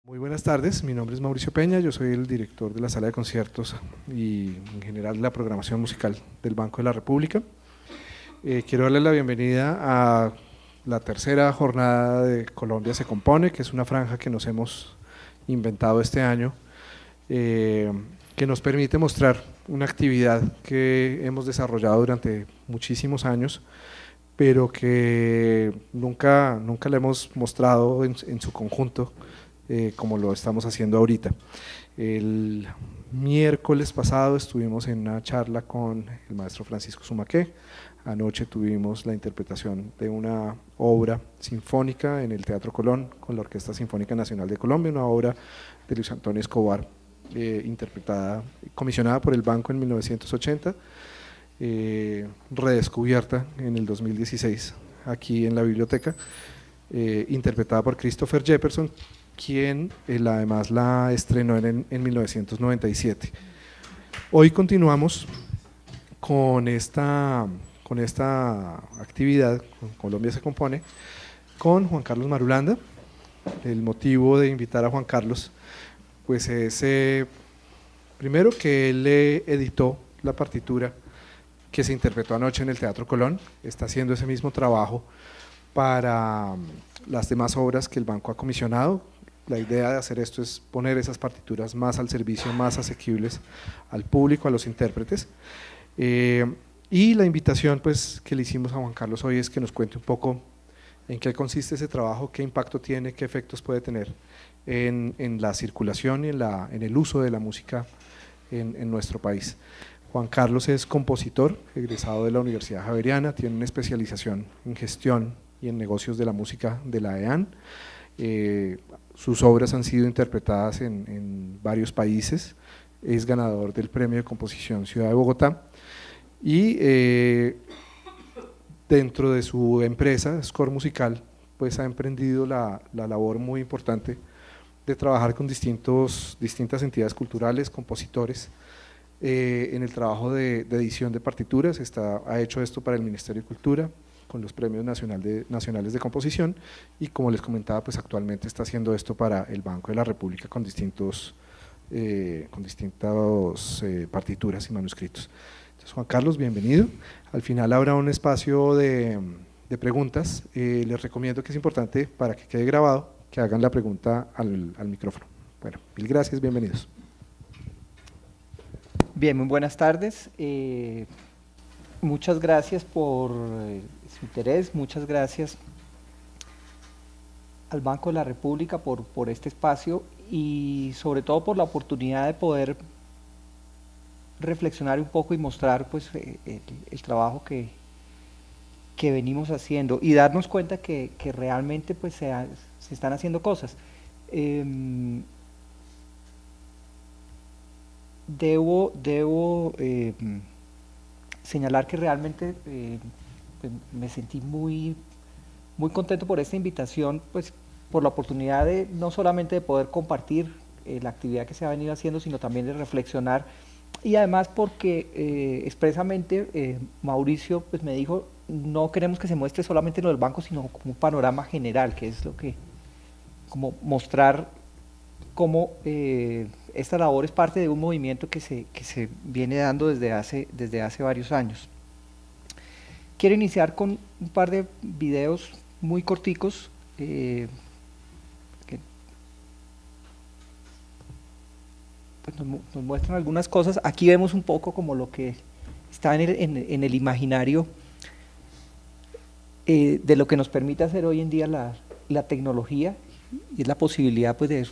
Muy buenas tardes, mi nombre es Mauricio Peña, yo soy el director de la sala de conciertos y en general de la programación musical del Banco de la República. Quiero darles la bienvenida a la tercera jornada de Colombia se compone, que es una franja que nos hemos inventado este año, que nos permite mostrar una actividad que hemos desarrollado durante muchísimos años, pero que nunca la hemos mostrado en su conjunto, como lo estamos haciendo ahorita. El miércoles pasado estuvimos en una charla con el maestro Francisco Sumaqué. Anoche tuvimos la interpretación de una obra sinfónica en el Teatro Colón con la Orquesta Sinfónica Nacional de Colombia, una obra de Luis Antonio Escobar, comisionada por el Banco en 1980, redescubierta en el 2016 aquí en la biblioteca, interpretada por Christopher Jefferson, quien además la estrenó en 1997. Hoy continuamos con esta actividad, con Colombia se compone, con Juan Carlos Marulanda. El motivo de invitar a Juan Carlos pues es primero que él editó la partitura que se interpretó anoche en el Teatro Colón, está haciendo ese mismo trabajo para las demás obras que el banco ha comisionado. La idea de hacer esto es poner esas partituras más al servicio, más asequibles al público, a los intérpretes. Y la invitación pues, que le hicimos a Juan Carlos hoy es que nos cuente un poco en qué consiste ese trabajo, qué impacto tiene, qué efectos puede tener en la circulación y en el uso de la música en nuestro país. Juan Carlos es compositor, egresado de la Universidad Javeriana, tiene una especialización en gestión y en negocios de la música de la EAN. Sus obras han sido interpretadas en varios países, es ganador del Premio de Composición Ciudad de Bogotá y dentro de su empresa, Score Musical, pues ha emprendido la labor muy importante de trabajar con distintas entidades culturales, compositores, en el trabajo de edición de partituras. Ha hecho esto para el Ministerio de Cultura, con los premios nacionales de composición, y como les comentaba, pues actualmente está haciendo esto para el Banco de la República con distintas partituras y manuscritos. Entonces, Juan Carlos, bienvenido. Al final habrá un espacio de preguntas. Les recomiendo que es importante, para que quede grabado, que hagan la pregunta al micrófono. Bueno, mil gracias, bienvenidos. Bien, muy buenas tardes. Muchas gracias por su interés, muchas gracias al Banco de la República por este espacio y sobre todo por la oportunidad de poder reflexionar un poco y mostrar pues, el trabajo que venimos haciendo y darnos cuenta que realmente pues, se están haciendo cosas. Debo señalar que realmente pues me sentí muy contento por esta invitación, pues por la oportunidad de no solamente de poder compartir la actividad que se ha venido haciendo, sino también de reflexionar, y además porque expresamente Mauricio pues me dijo, no queremos que se muestre solamente lo del banco, sino como un panorama general, que es lo que, como mostrar cómo esta labor es parte de un movimiento que se viene dando desde hace varios años. Quiero iniciar con un par de videos muy corticos que pues nos muestran algunas cosas. Aquí vemos un poco como lo que está en el imaginario de lo que nos permite hacer hoy en día la tecnología, y es la posibilidad pues, de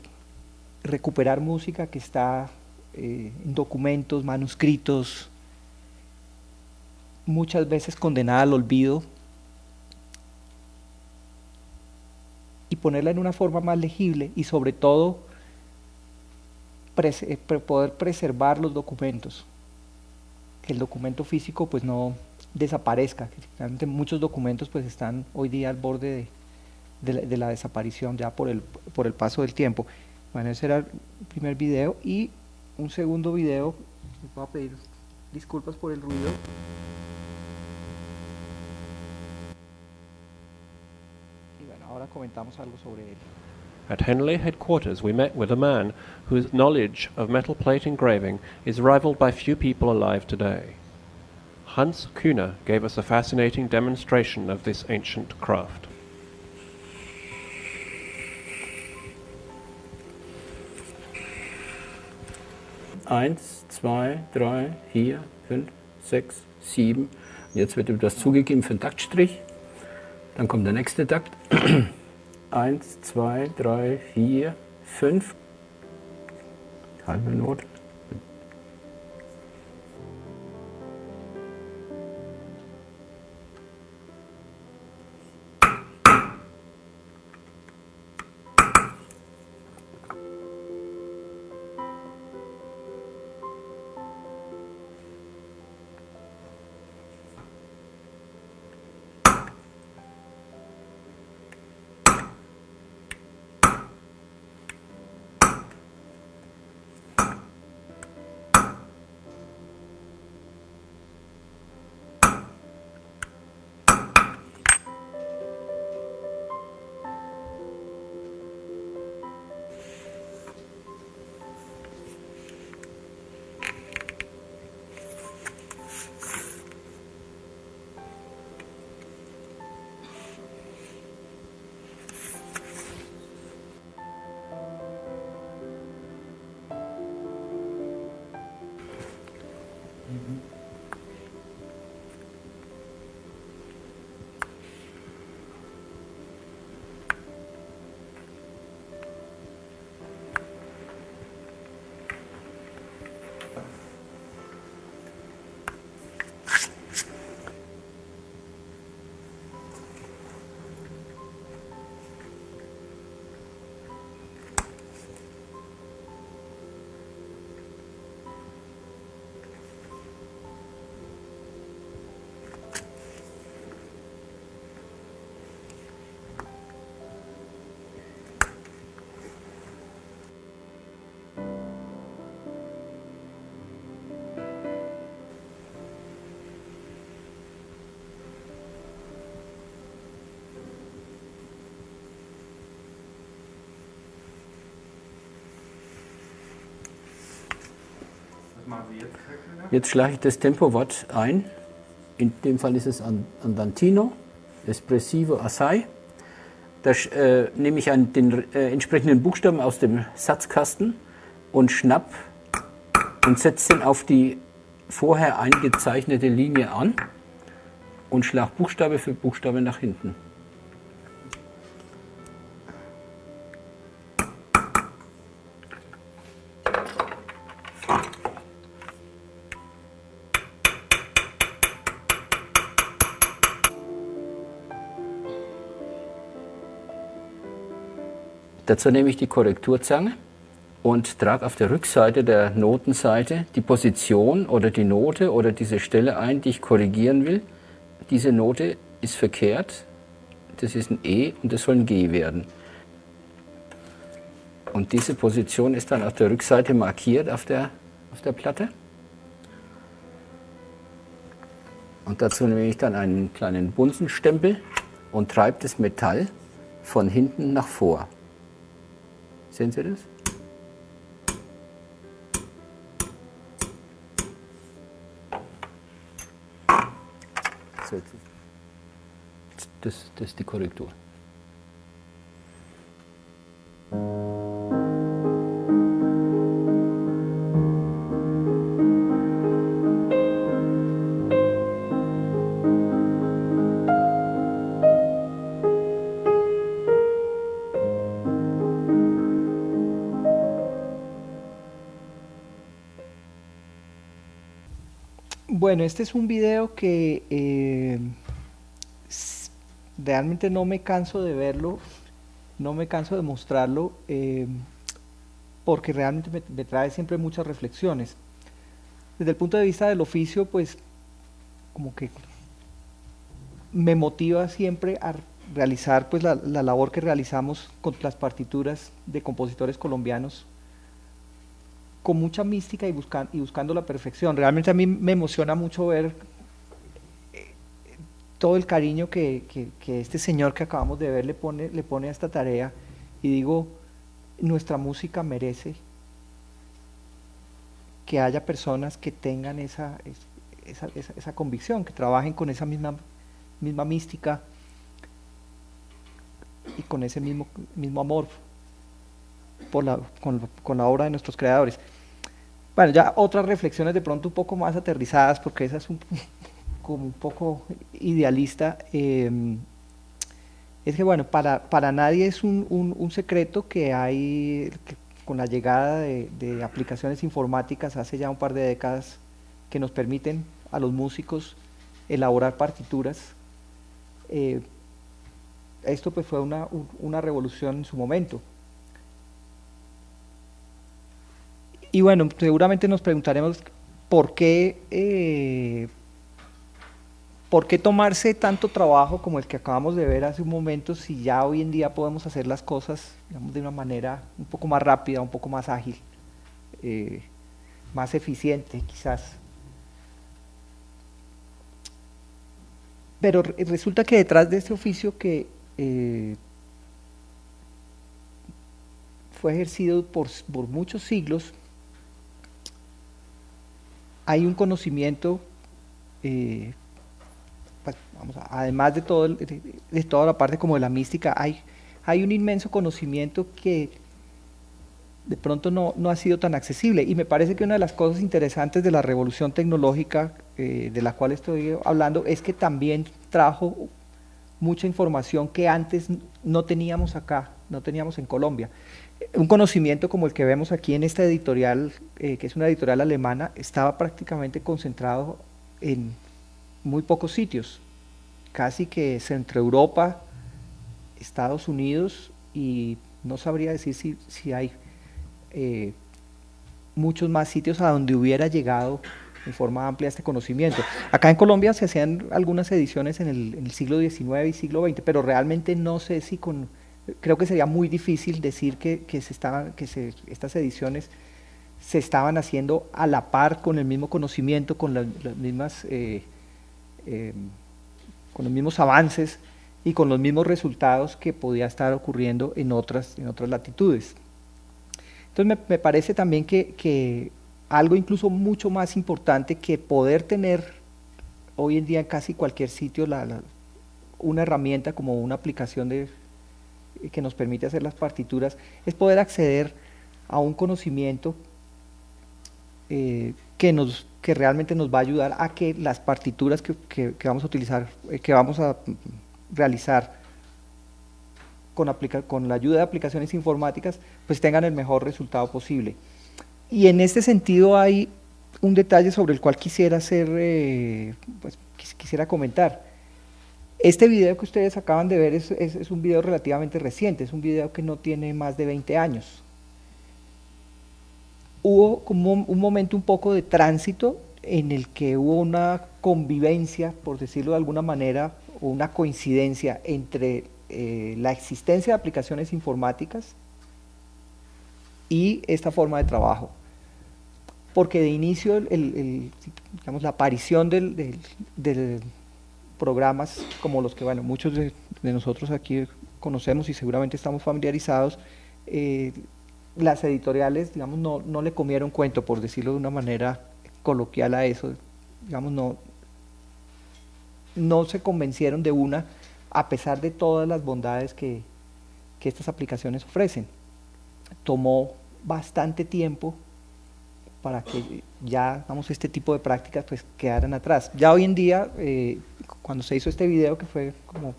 recuperar música que está en documentos, manuscritos, muchas veces condenada al olvido, y ponerla en una forma más legible y sobre todo poder preservar los documentos, que el documento físico pues no desaparezca, que realmente muchos documentos pues están hoy día al borde de la desaparición ya por el paso del tiempo. Bueno, ese era el primer video, y un segundo video, les voy a pedir disculpas por el ruido. Y bueno, ahora comentamos algo sobre él. At Henley headquarters we met with a man whose knowledge of metal plate engraving is rivaled by few people alive today. Hans Kühner gave us a fascinating demonstration of this ancient craft. Eins, zwei, drei, vier, 5, 6, 7. Und jetzt wird etwas zugegeben für den Taktstrich. Dann kommt der nächste Takt. 1, 2, 3, 4, 5. Halbe Note. Jetzt schlage ich das Tempowort ein. In dem Fall ist es Andantino, Espressivo Assai. Da nehme ich den entsprechenden Buchstaben aus dem Satzkasten und schnapp und setze den auf die vorher eingezeichnete Linie an und schlage Buchstabe für Buchstabe nach hinten. Dazu nehme ich die Korrekturzange und trage auf der Rückseite der Notenseite die Position oder die Note oder diese Stelle ein, die ich korrigieren will. Diese Note ist verkehrt, das ist ein E und das soll ein G werden. Und diese Position ist dann auf der Rückseite markiert auf der Platte. Und dazu nehme ich dann einen kleinen Bunsenstempel und treibe das Metall von hinten nach vor. Sehen Sie das? So, das ist die Korrektur. Bueno, este es un video que realmente no me canso de verlo, no me canso de mostrarlo, porque realmente me trae siempre muchas reflexiones. Desde el punto de vista del oficio, pues como que me motiva siempre a realizar pues la labor que realizamos con las partituras de compositores colombianos con mucha mística y buscando la perfección. Realmente a mí me emociona mucho ver todo el cariño que este señor que acabamos de ver le pone a esta tarea, y digo, nuestra música merece que haya personas que tengan esa convicción, que trabajen con esa misma mística y con ese mismo amor con la obra de nuestros creadores. Bueno, ya otras reflexiones de pronto un poco más aterrizadas, porque esa es como un poco idealista. Es que bueno, para nadie es un secreto que hay, que con la llegada de aplicaciones informáticas hace ya un par de décadas, que nos permiten a los músicos elaborar partituras. Esto pues fue una revolución en su momento. Y bueno, seguramente nos preguntaremos por qué tomarse tanto trabajo como el que acabamos de ver hace un momento, si ya hoy en día podemos hacer las cosas, digamos, de una manera un poco más rápida, un poco más ágil, más eficiente quizás. Pero resulta que detrás de este oficio que fue ejercido por muchos siglos, hay un conocimiento, pues, además de toda la parte como de la mística, hay un inmenso conocimiento que de pronto no ha sido tan accesible, y me parece que una de las cosas interesantes de la revolución tecnológica de la cual estoy hablando es que también trajo mucha información que antes no teníamos acá, no teníamos en Colombia. Un conocimiento como el que vemos aquí en esta editorial, que es una editorial alemana, estaba prácticamente concentrado en muy pocos sitios, casi que entre Europa, Estados Unidos, y no sabría decir si hay muchos más sitios a donde hubiera llegado en forma amplia este conocimiento. Acá en Colombia se hacían algunas ediciones en el siglo XIX y siglo XX, pero realmente no sé si creo que sería muy difícil decir que estas ediciones se estaban haciendo a la par, con el mismo conocimiento, con las mismas con los mismos avances y con los mismos resultados que podía estar ocurriendo en otras latitudes. Entonces me parece también que algo incluso mucho más importante que poder tener hoy en día en casi cualquier sitio una herramienta como una aplicación que nos permite hacer las partituras, es poder acceder a un conocimiento que realmente nos va a ayudar a que las partituras que vamos a utilizar, que vamos a realizar con la ayuda de aplicaciones informáticas, pues tengan el mejor resultado posible. Y en este sentido hay un detalle sobre el cual quisiera quisiera comentar. Este video que ustedes acaban de ver es un video relativamente reciente, es un video que no tiene más de 20 años. Hubo como un momento un poco de tránsito en el que hubo una convivencia, por decirlo de alguna manera, o una coincidencia entre la existencia de aplicaciones informáticas y esta forma de trabajo. Porque de inicio digamos, la aparición de programas como los que bueno, muchos de nosotros aquí conocemos y seguramente estamos familiarizados, las editoriales, digamos, no le comieron cuento, por decirlo de una manera coloquial a eso, digamos, no se convencieron de una, a pesar de todas las bondades que estas aplicaciones ofrecen. Tomó bastante tiempo para que ya, digamos, este tipo de prácticas pues quedaran atrás. Ya hoy en día, cuando se hizo este video, que fue como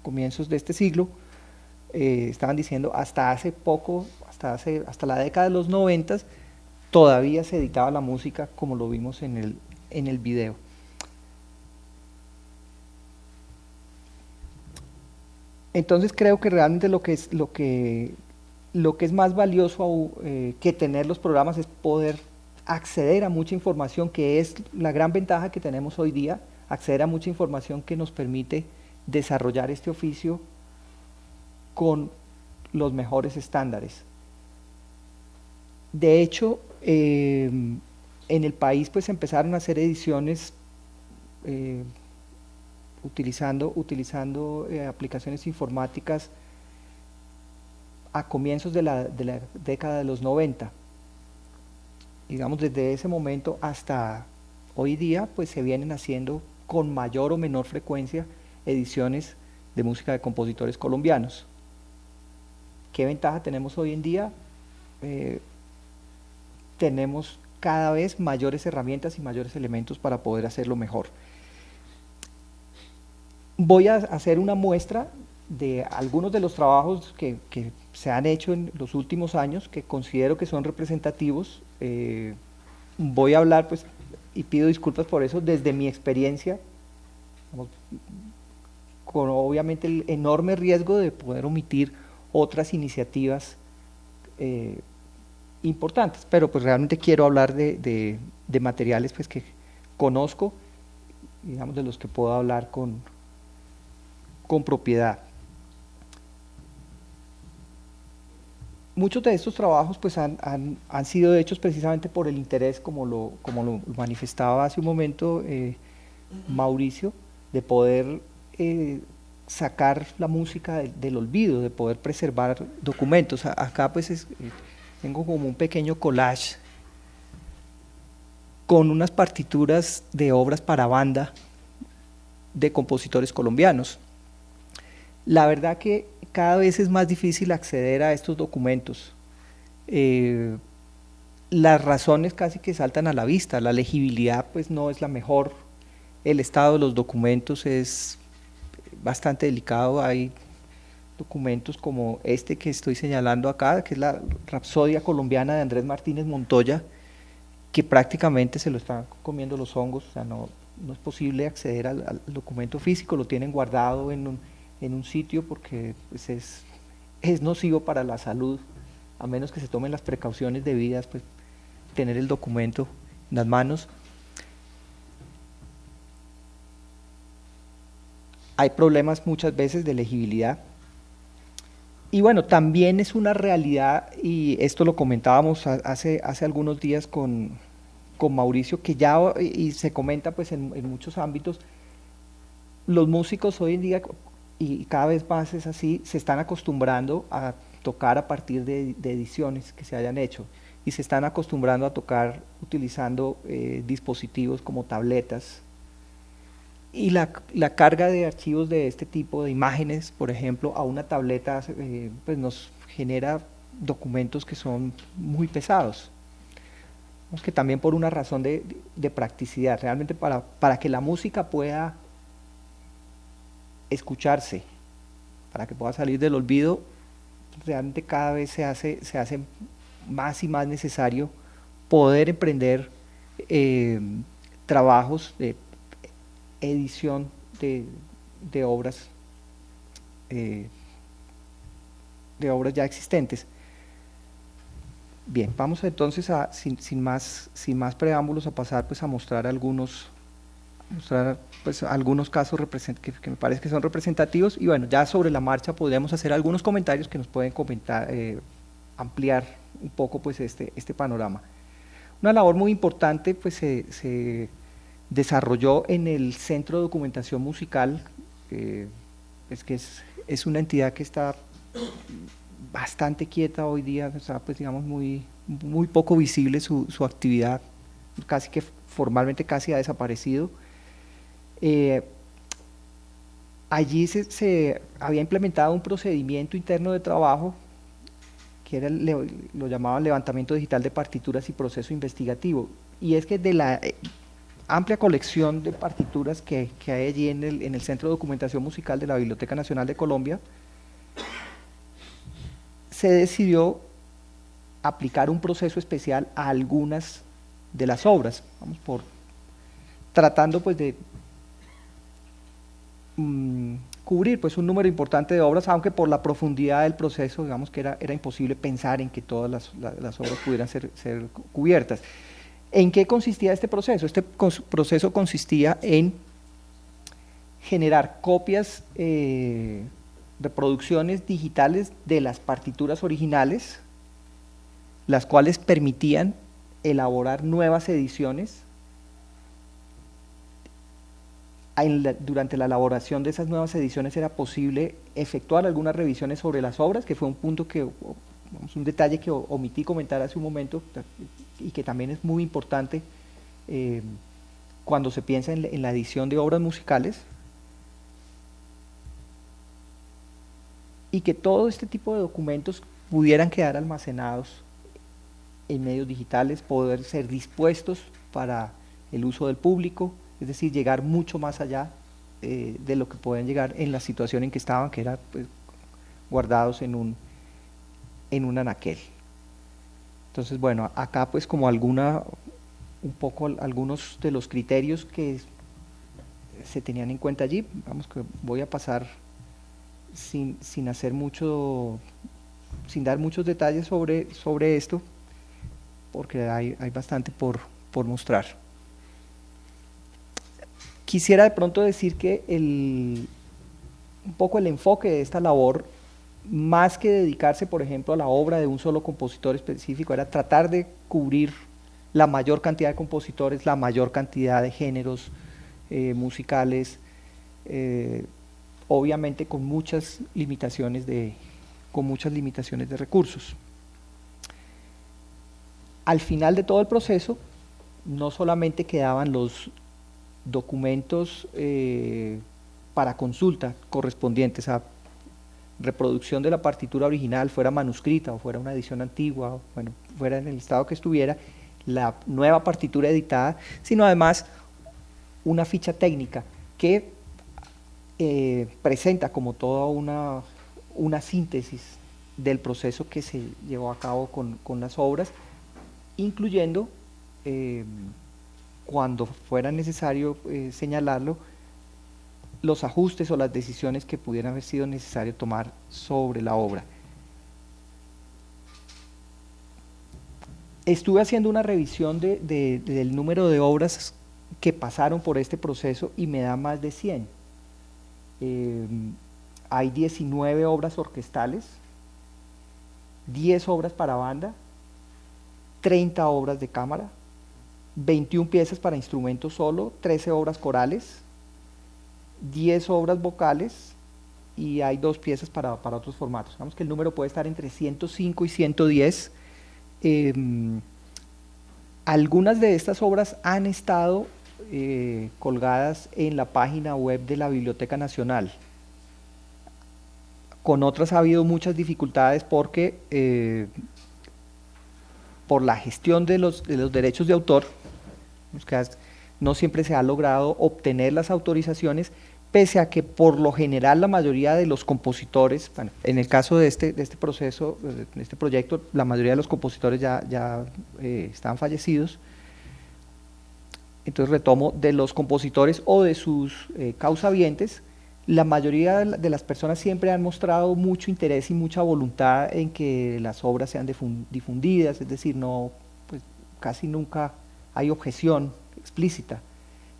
comienzos de este siglo, estaban diciendo hasta hace poco, hasta la década de los 90, todavía se editaba la música como lo vimos en el video. Entonces creo que realmente lo que es más valioso que tener los programas es poder acceder a mucha información, que es la gran ventaja que tenemos hoy día, acceder a mucha información que nos permite desarrollar este oficio con los mejores estándares. De hecho, en el país pues empezaron a hacer ediciones utilizando aplicaciones informáticas a comienzos de la década de los 90. Digamos, desde ese momento hasta hoy día, pues se vienen haciendo con mayor o menor frecuencia ediciones de música de compositores colombianos. ¿Qué ventaja tenemos hoy en día? Tenemos cada vez mayores herramientas y mayores elementos para poder hacerlo mejor. Voy a hacer una muestra de algunos de los trabajos que se han hecho en los últimos años, que considero que son representativos. Voy a hablar, pues, y pido disculpas por eso, desde mi experiencia, con obviamente el enorme riesgo de poder omitir otras iniciativas importantes, pero pues realmente quiero hablar de materiales pues que conozco, digamos, de los que puedo hablar con propiedad. Muchos de estos trabajos pues han sido hechos precisamente por el interés, como lo manifestaba hace un momento Mauricio, de poder sacar la música del olvido, de poder preservar documentos. Acá pues tengo como un pequeño collage con unas partituras de obras para banda de compositores colombianos. La verdad que cada vez es más difícil acceder a estos documentos. Las razones casi que saltan a la vista. La legibilidad pues no es la mejor, el estado de los documentos es bastante delicado. Hay documentos como este que estoy señalando acá, que es la Rapsodia colombiana de Andrés Martínez Montoya, que prácticamente se lo están comiendo los hongos. O sea, no es posible acceder al documento físico, lo tienen guardado en un sitio porque pues es nocivo para la salud, a menos que se tomen las precauciones debidas, pues tener el documento en las manos. Hay problemas muchas veces de legibilidad. Y bueno, también es una realidad, y esto lo comentábamos hace algunos días con Mauricio, que ya y se comenta pues en muchos ámbitos, los músicos hoy en día, y cada vez más es así, se están acostumbrando a tocar a partir de ediciones que se hayan hecho, y se están acostumbrando a tocar utilizando dispositivos como tabletas, y la carga de archivos de este tipo, de imágenes, por ejemplo, a una tableta, pues nos genera documentos que son muy pesados. Que también por una razón de practicidad, realmente para que la música pueda escucharse, para que pueda salir del olvido, realmente cada vez se hace más y más necesario poder emprender trabajos de edición de obras ya existentes. Bien, vamos entonces sin más preámbulos a pasar pues a mostrar algunos casos que me parece que son representativos, y bueno, ya sobre la marcha podríamos hacer algunos comentarios que nos pueden ampliar un poco pues este panorama. Una labor muy importante pues se desarrolló en el Centro de Documentación Musical, que es una entidad que está bastante quieta hoy día, está pues digamos muy poco visible su actividad, casi que formalmente casi ha desaparecido. Allí se había implementado un procedimiento interno de trabajo que era lo llamaban levantamiento digital de partituras y proceso investigativo, y es que de la amplia colección de partituras que hay allí en el Centro de Documentación Musical de la Biblioteca Nacional de Colombia, se decidió aplicar un proceso especial a algunas de las obras, tratando pues de cubrir pues un número importante de obras, aunque por la profundidad del proceso, digamos que era imposible pensar en que todas las obras pudieran ser cubiertas. ¿En qué consistía este proceso? Este proceso consistía en generar copias, reproducciones digitales de las partituras originales, las cuales permitían elaborar nuevas ediciones durante la elaboración de esas nuevas ediciones era posible efectuar algunas revisiones sobre las obras, que fue un punto que, un detalle que omití comentar hace un momento y que también es muy importante cuando se piensa en la edición de obras musicales, y que todo este tipo de documentos pudieran quedar almacenados en medios digitales, poder ser dispuestos para el uso del público, es decir, llegar mucho más allá de lo que pueden llegar en la situación en que estaban, que era pues, guardados en un anaquel. Entonces, bueno, acá pues como algunos de los criterios que se tenían en cuenta allí, vamos que voy a pasar sin dar muchos detalles sobre esto, porque hay bastante por mostrar. Quisiera de pronto decir que un poco el enfoque de esta labor, más que dedicarse, por ejemplo, a la obra de un solo compositor específico, era tratar de cubrir la mayor cantidad de compositores, la mayor cantidad de géneros musicales, obviamente con muchas limitaciones de recursos. Al final de todo el proceso, no solamente quedaban los documentos para consulta correspondientes a reproducción de la partitura original, fuera manuscrita o fuera una edición antigua, o, bueno, fuera en el estado que estuviera, la nueva partitura editada, sino además una ficha técnica que presenta como toda una síntesis del proceso que se llevó a cabo con las obras, incluyendo, cuando fuera necesario señalarlo, los ajustes o las decisiones que pudieran haber sido necesario tomar sobre la obra. Estuve haciendo una revisión del número de obras que pasaron por este proceso y me da más de 100. Hay 19 obras orquestales, 10 obras para banda, 30 obras de cámara, 21 piezas para instrumento solo, 13 obras corales, 10 obras vocales y hay 2 piezas para otros formatos. Digamos que el número puede estar entre 105 y 110. Algunas de estas obras han estado colgadas en la página web de la Biblioteca Nacional. Con otras ha habido muchas dificultades porque por la gestión de los derechos de autor, no siempre se ha logrado obtener las autorizaciones, pese a que por lo general la mayoría de los compositores, bueno, en el caso de este proceso, de este proyecto, la mayoría de los compositores ya están fallecidos. Entonces retomo, de los compositores o de sus causavientes, la mayoría de las personas siempre han mostrado mucho interés y mucha voluntad en que las obras sean difundidas, es decir, no, pues, casi nunca hay objeción explícita.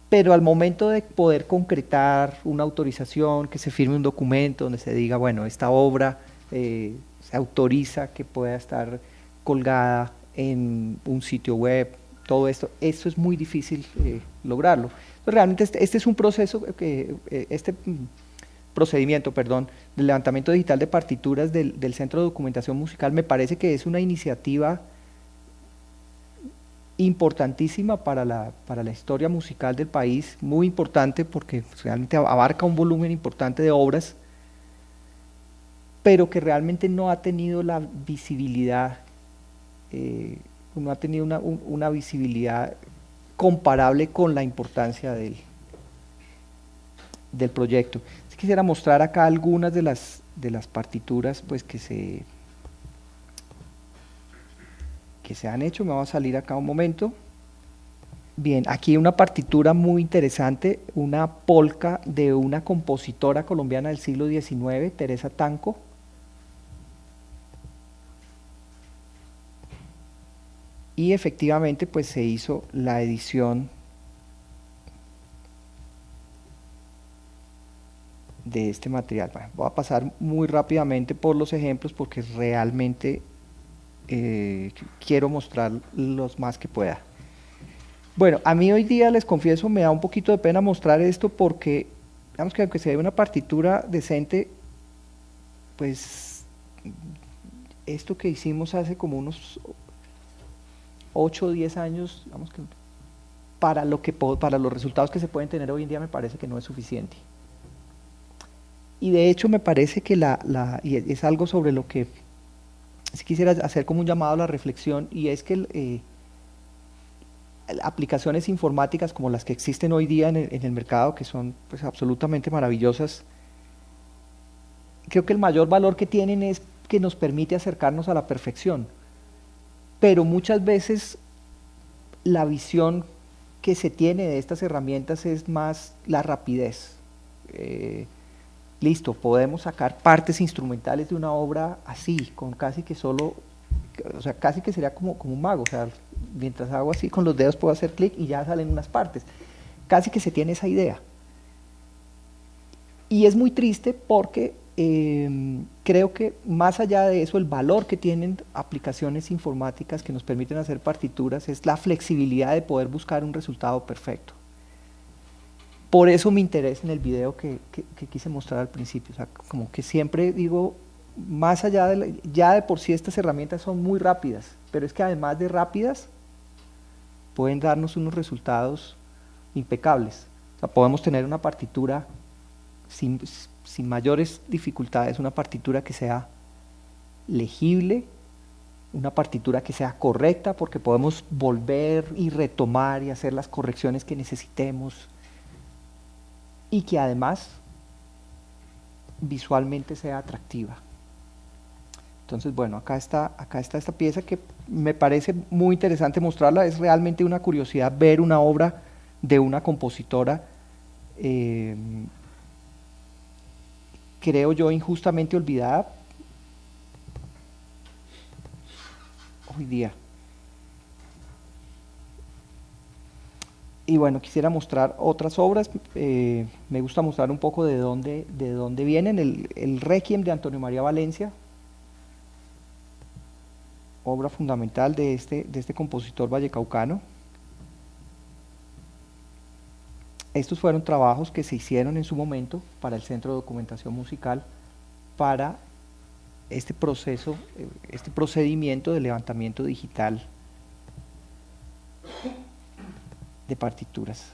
Pero al momento de poder concretar una autorización, que se firme un documento donde se diga, bueno, esta obra se autoriza que pueda estar colgada en un sitio web, todo esto es muy difícil lograrlo. Entonces, realmente este es un proceso, procedimiento del levantamiento digital de partituras del Centro de Documentación Musical, me parece que es una iniciativa importantísima para la historia musical del país, muy importante porque realmente abarca un volumen importante de obras, pero que realmente no ha tenido la visibilidad, no ha tenido una visibilidad comparable con la importancia del proyecto. Quisiera mostrar acá algunas de las partituras pues, que se han hecho. Me va a salir acá un momento. Bien, aquí una partitura muy interesante, una polca de una compositora colombiana del siglo XIX, Teresa Tanco. Y efectivamente pues se hizo la edición de este material. Bueno, voy a pasar muy rápidamente por los ejemplos porque realmente quiero mostrar los más que pueda. Bueno, a mí hoy día, les confieso, me da un poquito de pena mostrar esto porque, digamos que aunque se ve una partitura decente, pues esto que hicimos hace como unos 8 o 10 años, digamos que para los resultados que se pueden tener hoy en día me parece que no es suficiente. Y de hecho me parece que y es algo sobre lo que sí quisiera hacer como un llamado a la reflexión, y es que aplicaciones informáticas como las que existen hoy día en el mercado, que son pues absolutamente maravillosas, creo que el mayor valor que tienen es que nos permite acercarnos a la perfección, pero muchas veces la visión que se tiene de estas herramientas es más la rapidez. Listo, podemos sacar partes instrumentales de una obra así, con casi que solo, o sea, casi que sería como un mago, o sea, mientras hago así con los dedos puedo hacer clic y ya salen unas partes. Casi que se tiene esa idea. Y es muy triste porque creo que más allá de eso, el valor que tienen aplicaciones informáticas que nos permiten hacer partituras es la flexibilidad de poder buscar un resultado perfecto. Por eso mi interés en el video que quise mostrar al principio, o sea, como que siempre digo, más allá ya de por sí estas herramientas son muy rápidas, pero es que además de rápidas, pueden darnos unos resultados impecables. O sea, podemos tener una partitura sin mayores dificultades, una partitura que sea legible, una partitura que sea correcta, porque podemos volver y retomar y hacer las correcciones que necesitemos, y que además visualmente sea atractiva. Entonces, bueno, acá está esta pieza que me parece muy interesante mostrarla. Es realmente una curiosidad ver una obra de una compositora, creo yo, injustamente olvidada hoy día. Y bueno, quisiera mostrar otras obras. Me gusta mostrar un poco de dónde vienen. El Requiem de Antonio María Valencia, obra fundamental de este compositor vallecaucano. Estos fueron trabajos que se hicieron en su momento para el Centro de Documentación Musical, para este proceso, este procedimiento de levantamiento digital de partituras.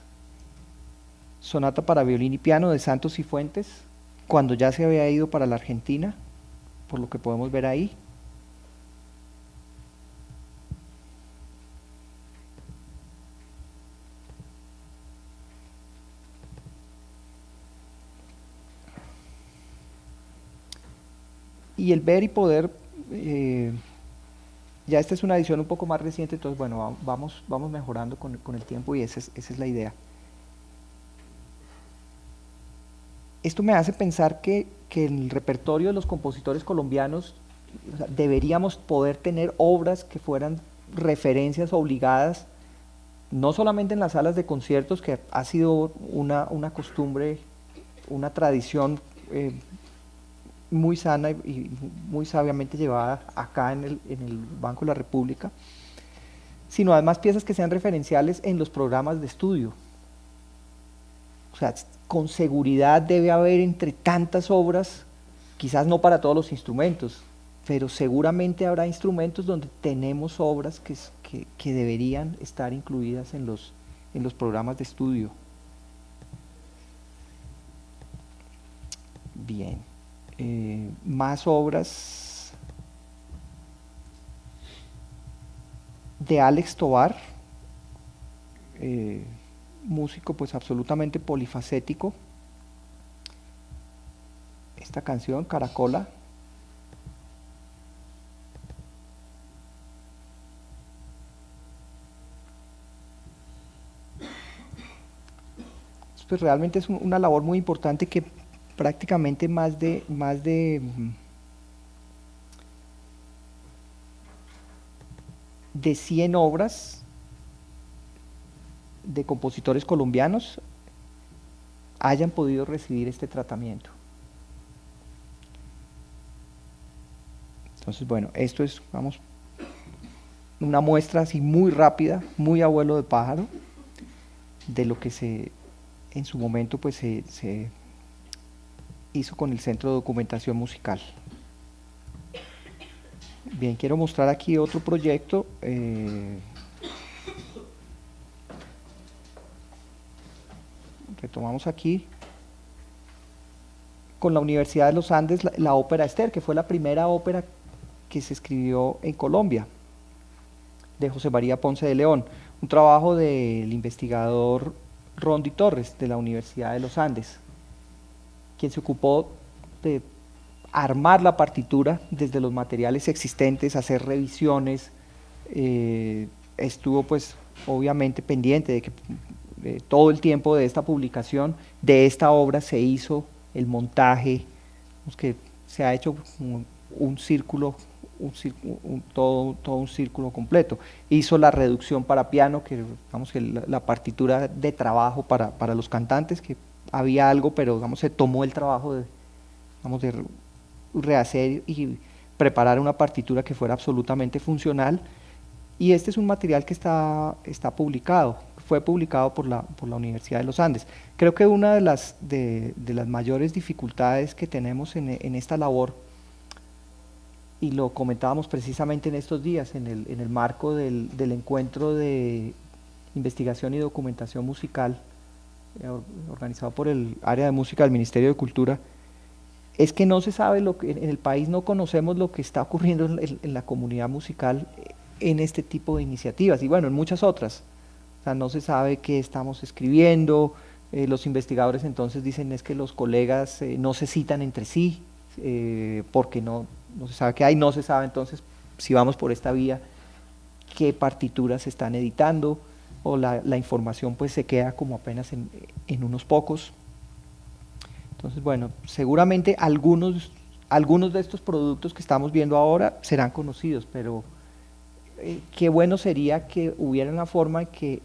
Sonata para violín y piano de Santos y Fuentes, cuando ya se había ido para la Argentina, por lo que podemos ver ahí. Y el ver y poder, ya esta es una edición un poco más reciente, entonces bueno, vamos mejorando con el tiempo, y esa es la idea. Esto me hace pensar que en el repertorio de los compositores colombianos, o sea, deberíamos poder tener obras que fueran referencias obligadas, no solamente en las salas de conciertos, que ha sido una costumbre, una tradición muy sana y muy sabiamente llevada acá en el Banco de la República, sino además piezas que sean referenciales en los programas de estudio. O sea, con seguridad debe haber entre tantas obras, quizás no para todos los instrumentos, pero seguramente habrá instrumentos donde tenemos obras que deberían estar incluidas en los programas de estudio. Bien. Más obras de Alex Tovar, músico pues absolutamente polifacético. Esta canción, Caracola. Pues realmente es una labor muy importante que prácticamente más de 100 obras de compositores colombianos hayan podido recibir este tratamiento. Entonces, bueno, esto es, vamos, una muestra así muy rápida, muy a vuelo de pájaro. de lo que en su momento pues se hizo con el Centro de Documentación Musical. Bien, quiero mostrar aquí otro proyecto. Retomamos aquí con la Universidad de los Andes la ópera Esther, que fue la primera ópera que se escribió en Colombia, de José María Ponce de León, un trabajo del investigador Rondi Torres de la Universidad de los Andes, quien se ocupó de armar la partitura desde los materiales existentes, hacer revisiones, estuvo pues obviamente pendiente de que todo el tiempo de esta publicación, de esta obra se hizo el montaje, que se ha hecho un círculo, todo un círculo completo. Hizo la reducción para piano, que digamos que la partitura de trabajo para los cantantes, que había algo, pero digamos, se tomó el trabajo de rehacer y preparar una partitura que fuera absolutamente funcional. Y este es un material que está publicado, fue publicado por la Universidad de los Andes. Creo que una de las mayores dificultades que tenemos en esta labor, y lo comentábamos precisamente en estos días, en el marco del encuentro de investigación y documentación musical organizado por el área de música del Ministerio de Cultura, es que no se sabe en el país no conocemos lo que está ocurriendo en la comunidad musical en este tipo de iniciativas y bueno, en muchas otras. O sea, no se sabe qué estamos escribiendo, los investigadores entonces dicen es que los colegas no se citan entre sí, porque no se sabe qué hay, no se sabe entonces si vamos por esta vía qué partituras se están editando, o la información pues se queda como apenas en unos pocos. Entonces bueno, seguramente algunos de estos productos que estamos viendo ahora serán conocidos, pero qué bueno sería que hubiera una forma que,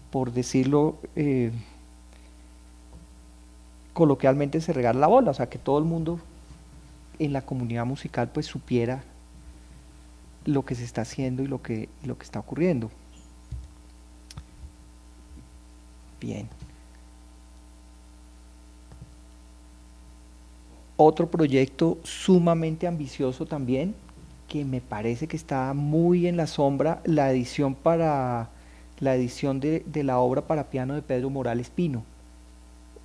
por decirlo coloquialmente, se regara la bola, o sea, que todo el mundo en la comunidad musical pues supiera lo que se está haciendo y lo que está ocurriendo. Bien. Otro proyecto sumamente ambicioso también, que me parece que está muy en la sombra, la edición de la obra para piano de Pedro Morales Pino,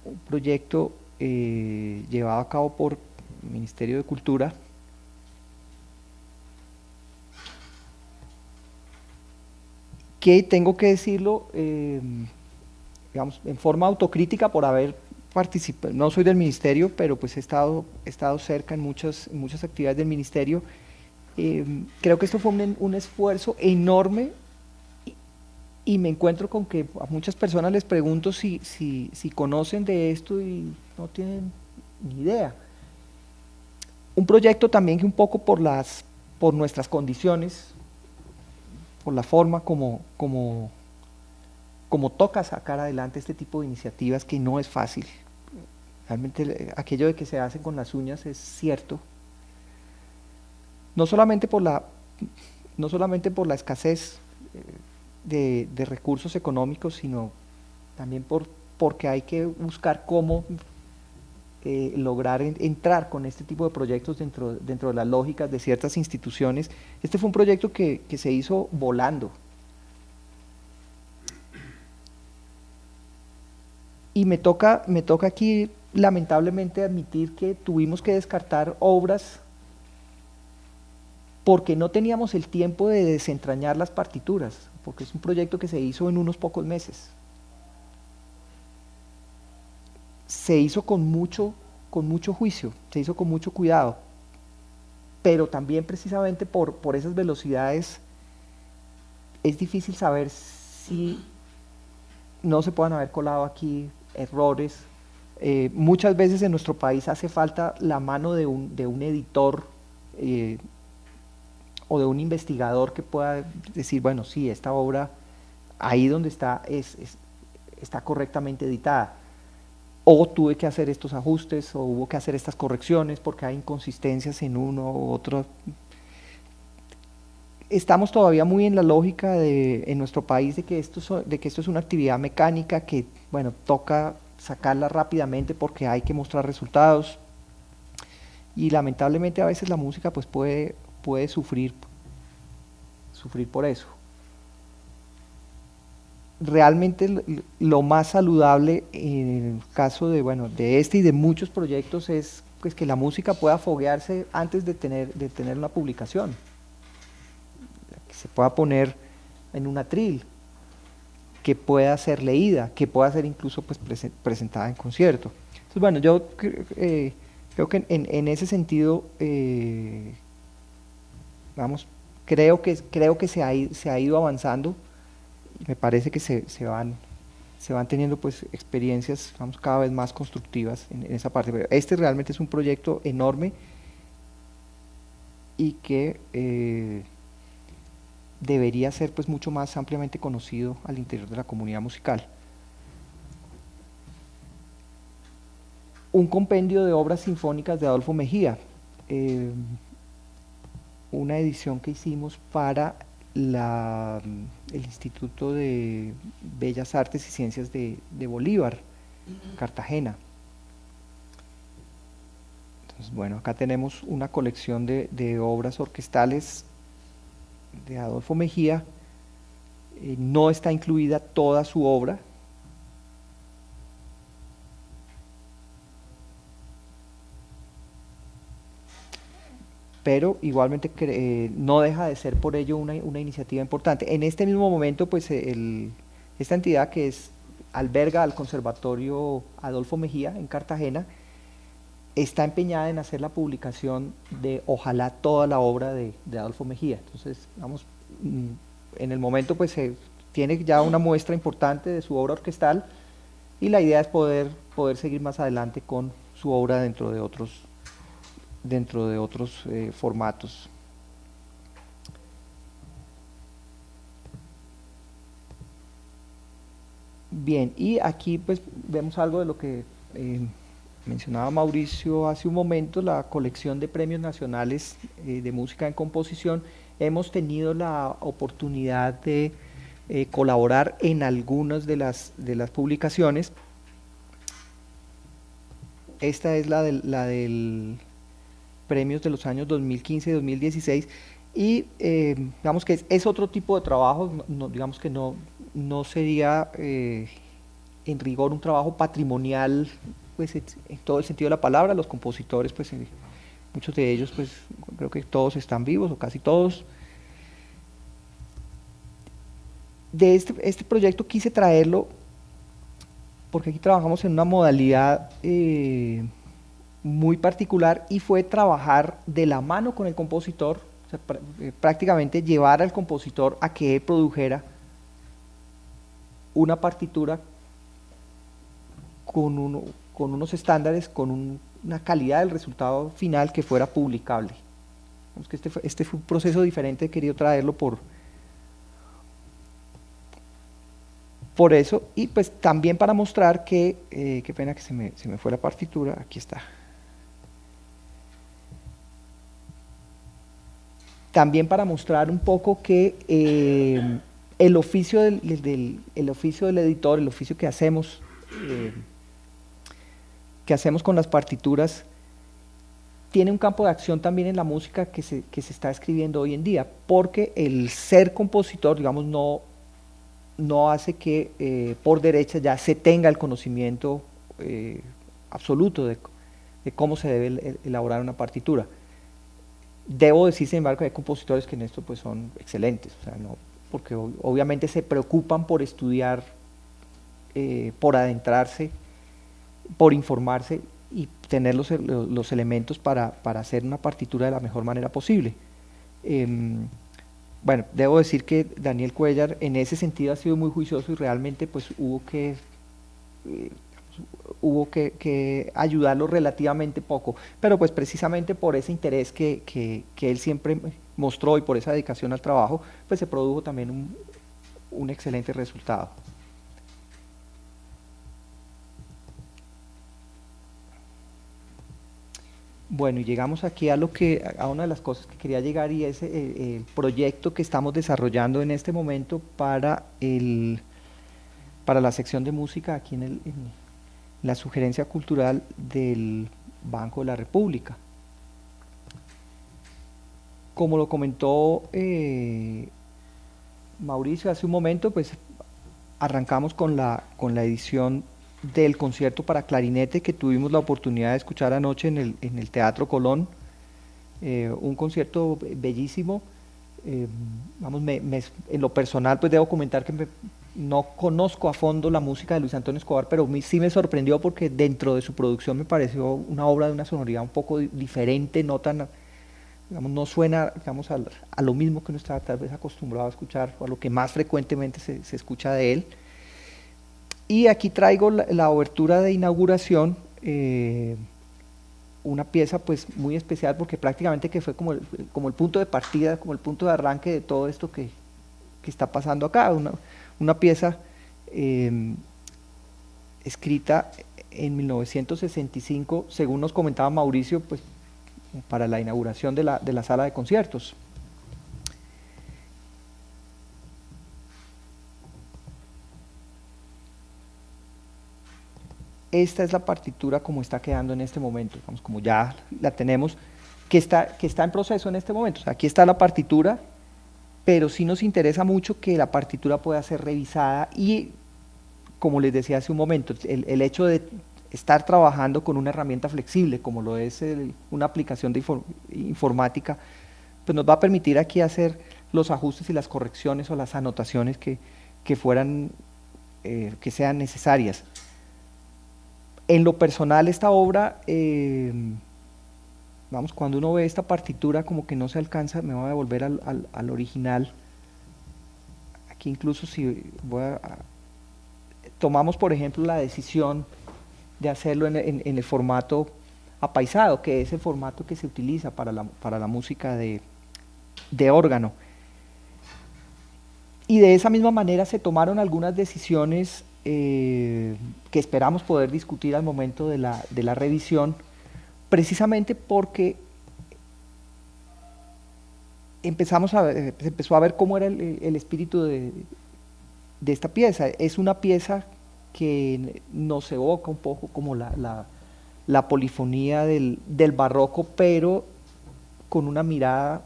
un proyecto llevado a cabo por el Ministerio de Cultura, que tengo que decirlo, digamos, en forma autocrítica por haber participado, no soy del ministerio, pero pues he estado cerca en muchas actividades del ministerio. Creo que esto fue un esfuerzo enorme y me encuentro con que a muchas personas les pregunto si conocen de esto y no tienen ni idea. Un proyecto también que un poco por nuestras condiciones, por la forma como toca sacar adelante este tipo de iniciativas, que no es fácil. Realmente aquello de que se hacen con las uñas es cierto. No solamente por la escasez de recursos económicos, sino también porque hay que buscar cómo lograr entrar con este tipo de proyectos dentro de las lógicas de ciertas instituciones. Este fue un proyecto que se hizo volando. Y me toca aquí lamentablemente admitir que tuvimos que descartar obras porque no teníamos el tiempo de desentrañar las partituras, porque es un proyecto que se hizo en unos pocos meses. Se hizo con mucho juicio, se hizo con mucho cuidado, pero también precisamente por esas velocidades es difícil saber si no se puedan haber colado aquí errores. Muchas veces en nuestro país hace falta la mano de un editor o de un investigador que pueda decir, bueno, sí, esta obra ahí donde está está correctamente editada, o tuve que hacer estos ajustes, o hubo que hacer estas correcciones porque hay inconsistencias en uno u otro. estamos todavía muy en la lógica en nuestro país de que esto es una actividad mecánica que, bueno, toca sacarla rápidamente porque hay que mostrar resultados, y lamentablemente a veces la música pues puede sufrir por eso. Realmente lo más saludable en el caso de este y de muchos proyectos es pues que la música pueda foguearse antes de tener una publicación, que se pueda poner en un atril, que pueda ser leída, que pueda ser incluso pues presentada en concierto. Entonces, bueno, yo creo que en ese sentido, creo que se ha ido avanzando. Me parece que se van teniendo pues experiencias, cada vez más constructivas en esa parte. Pero este realmente es un proyecto enorme y que debería ser pues mucho más ampliamente conocido al interior de la comunidad musical. Un compendio de obras sinfónicas de Adolfo Mejía, una edición que hicimos para el Instituto de Bellas Artes y Ciencias de Bolívar, Cartagena. Entonces, bueno, acá tenemos una colección de obras orquestales de Adolfo Mejía. No está incluida toda su obra, pero igualmente no deja de ser por ello una iniciativa importante. En este mismo momento, pues esta entidad que alberga al Conservatorio Adolfo Mejía en Cartagena, está empeñada en hacer la publicación de ojalá toda la obra de Adolfo Mejía. Entonces, en el momento pues se tiene ya una muestra importante de su obra orquestal, y la idea es poder seguir más adelante con su obra dentro de otros formatos. Bien, y aquí pues vemos algo de lo que mencionaba Mauricio hace un momento, la colección de premios nacionales de música en composición. Hemos tenido la oportunidad de colaborar en algunas de las publicaciones. Esta es la del premios de los años 2015 y 2016, y digamos que es otro tipo de trabajo. Digamos que no sería en rigor un trabajo patrimonial pues en todo el sentido de la palabra. Los compositores pues muchos de ellos pues creo que todos están vivos o casi todos. De este proyecto quise traerlo porque aquí trabajamos en una modalidad muy particular, y fue trabajar de la mano con el compositor, o sea, prácticamente llevar al compositor a que él produjera una partitura con unos estándares, con una calidad del resultado final que fuera publicable. Digamos que este fue un proceso diferente, he querido traerlo por eso, y pues también para mostrar que, qué pena que se me fue la partitura, aquí está. También para mostrar un poco que el oficio del editor, el oficio que hacemos con las partituras, tiene un campo de acción también en la música que se está escribiendo hoy en día, porque el ser compositor, digamos, no hace que por derecha ya se tenga el conocimiento absoluto de cómo se debe elaborar una partitura. Debo decir, sin embargo, que hay compositores que en esto pues son excelentes, o sea, porque obviamente se preocupan por estudiar, por adentrarse, por informarse y tener los elementos para hacer una partitura de la mejor manera posible. Bueno, debo decir que Daniel Cuéllar en ese sentido ha sido muy juicioso, y realmente pues hubo que ayudarlo relativamente poco, pero pues precisamente por ese interés que él siempre mostró y por esa dedicación al trabajo, pues se produjo también un excelente resultado. Bueno, y llegamos aquí a una de las cosas que quería llegar, y es el proyecto que estamos desarrollando en este momento para la sección de música aquí en la sugerencia cultural del Banco de la República. Como lo comentó Mauricio hace un momento, pues arrancamos con la edición del concierto para clarinete que tuvimos la oportunidad de escuchar anoche en el Teatro Colón. Un concierto bellísimo. Vamos, en lo personal, pues debo comentar que no conozco a fondo la música de Luis Antonio Escobar, pero sí me sorprendió porque dentro de su producción me pareció una obra de una sonoridad un poco diferente, no tan, digamos, no suena, digamos, a lo mismo que uno está tal vez acostumbrado a escuchar, o a lo que más frecuentemente se escucha de él. Y aquí traigo la obertura de inauguración, una pieza pues muy especial porque prácticamente que fue como el punto de partida, como el punto de arranque de todo esto que está pasando acá. Una pieza escrita en 1965, según nos comentaba Mauricio, pues para la inauguración de la sala de conciertos. Esta es la partitura como está quedando en este momento, digamos, como ya la tenemos, que está en proceso en este momento. O sea, aquí está la partitura, pero sí nos interesa mucho que la partitura pueda ser revisada y, como les decía hace un momento, el hecho de estar trabajando con una herramienta flexible, como lo es una aplicación de informática, pues nos va a permitir aquí hacer los ajustes y las correcciones o las anotaciones que sean necesarias. En lo personal, esta obra, vamos, cuando uno ve esta partitura como que no se alcanza, me voy a devolver al original. Aquí incluso si tomamos, por ejemplo, la decisión de hacerlo en el formato apaisado, que es el formato que se utiliza para la música de órgano. Y de esa misma manera se tomaron algunas decisiones que esperamos poder discutir al momento de la revisión, precisamente porque se empezó a ver cómo era el espíritu de esta pieza. Es una pieza que nos evoca un poco como la polifonía del barroco, pero con una mirada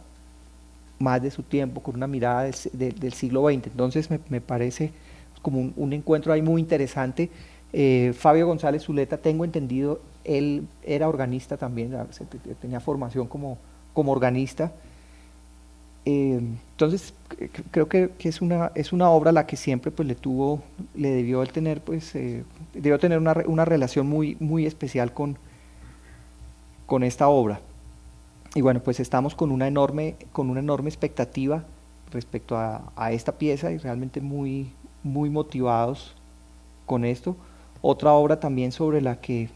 más de su tiempo, con una mirada del siglo XX. Entonces me parece como un encuentro ahí muy interesante. Fabio González Zuleta, tengo entendido, él era organista también, tenía formación como organista. Entonces creo que es una obra a la que siempre pues le debió tener pues debió tener una relación muy, muy especial con esta obra. Y bueno, pues estamos con una enorme expectativa respecto a esta pieza y realmente muy, muy motivados con esto. Otra obra también sobre la que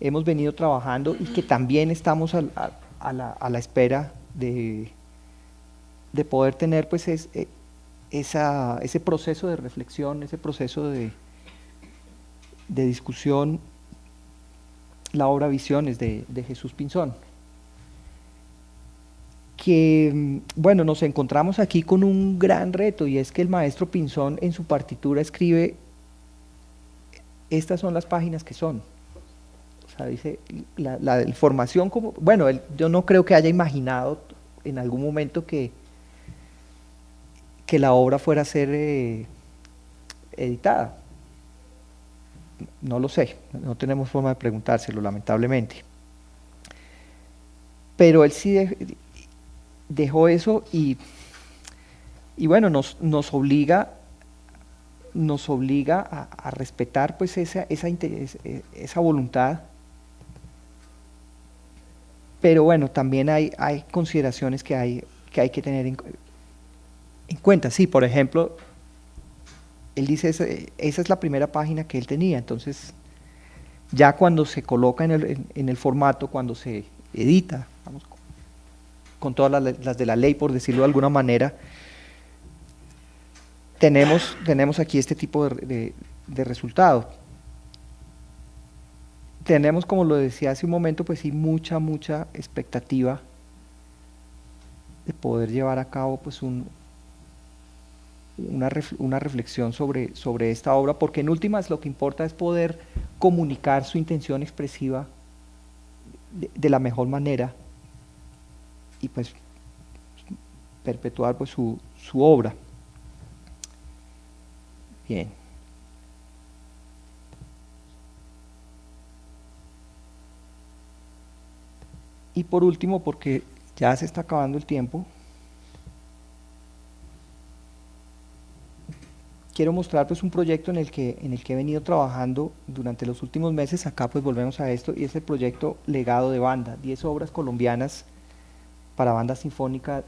hemos venido trabajando y que también estamos a la espera de poder tener pues ese proceso de reflexión, ese proceso de discusión, la obra Visiones de Jesús Pinzón. Que, bueno, nos encontramos aquí con un gran reto, y es que el maestro Pinzón en su partitura escribe: estas son las páginas que son. O sea, dice, la información como, bueno, yo no creo que haya imaginado en algún momento que la obra fuera a ser editada. No lo sé, no tenemos forma de preguntárselo, lamentablemente. Pero él sí dejó eso y bueno, nos obliga a respetar pues esa voluntad. Pero bueno, también hay consideraciones que hay que tener en cuenta. Sí, por ejemplo, él dice, esa es la primera página que él tenía, entonces ya cuando se coloca en el formato, cuando se edita, vamos, con todas las de la ley, por decirlo de alguna manera, tenemos aquí este tipo de resultado. tenemos, como lo decía hace un momento, pues sí, mucha expectativa de poder llevar a cabo pues una reflexión sobre esta obra, porque en últimas lo que importa es poder comunicar su intención expresiva de la mejor manera y pues perpetuar pues su obra. Bien. Y por último, porque ya se está acabando el tiempo, quiero mostrar pues un proyecto en el que he venido trabajando durante los últimos meses. Acá pues volvemos a esto, y es el proyecto Legado de Banda, 10 obras colombianas para banda sinfónica,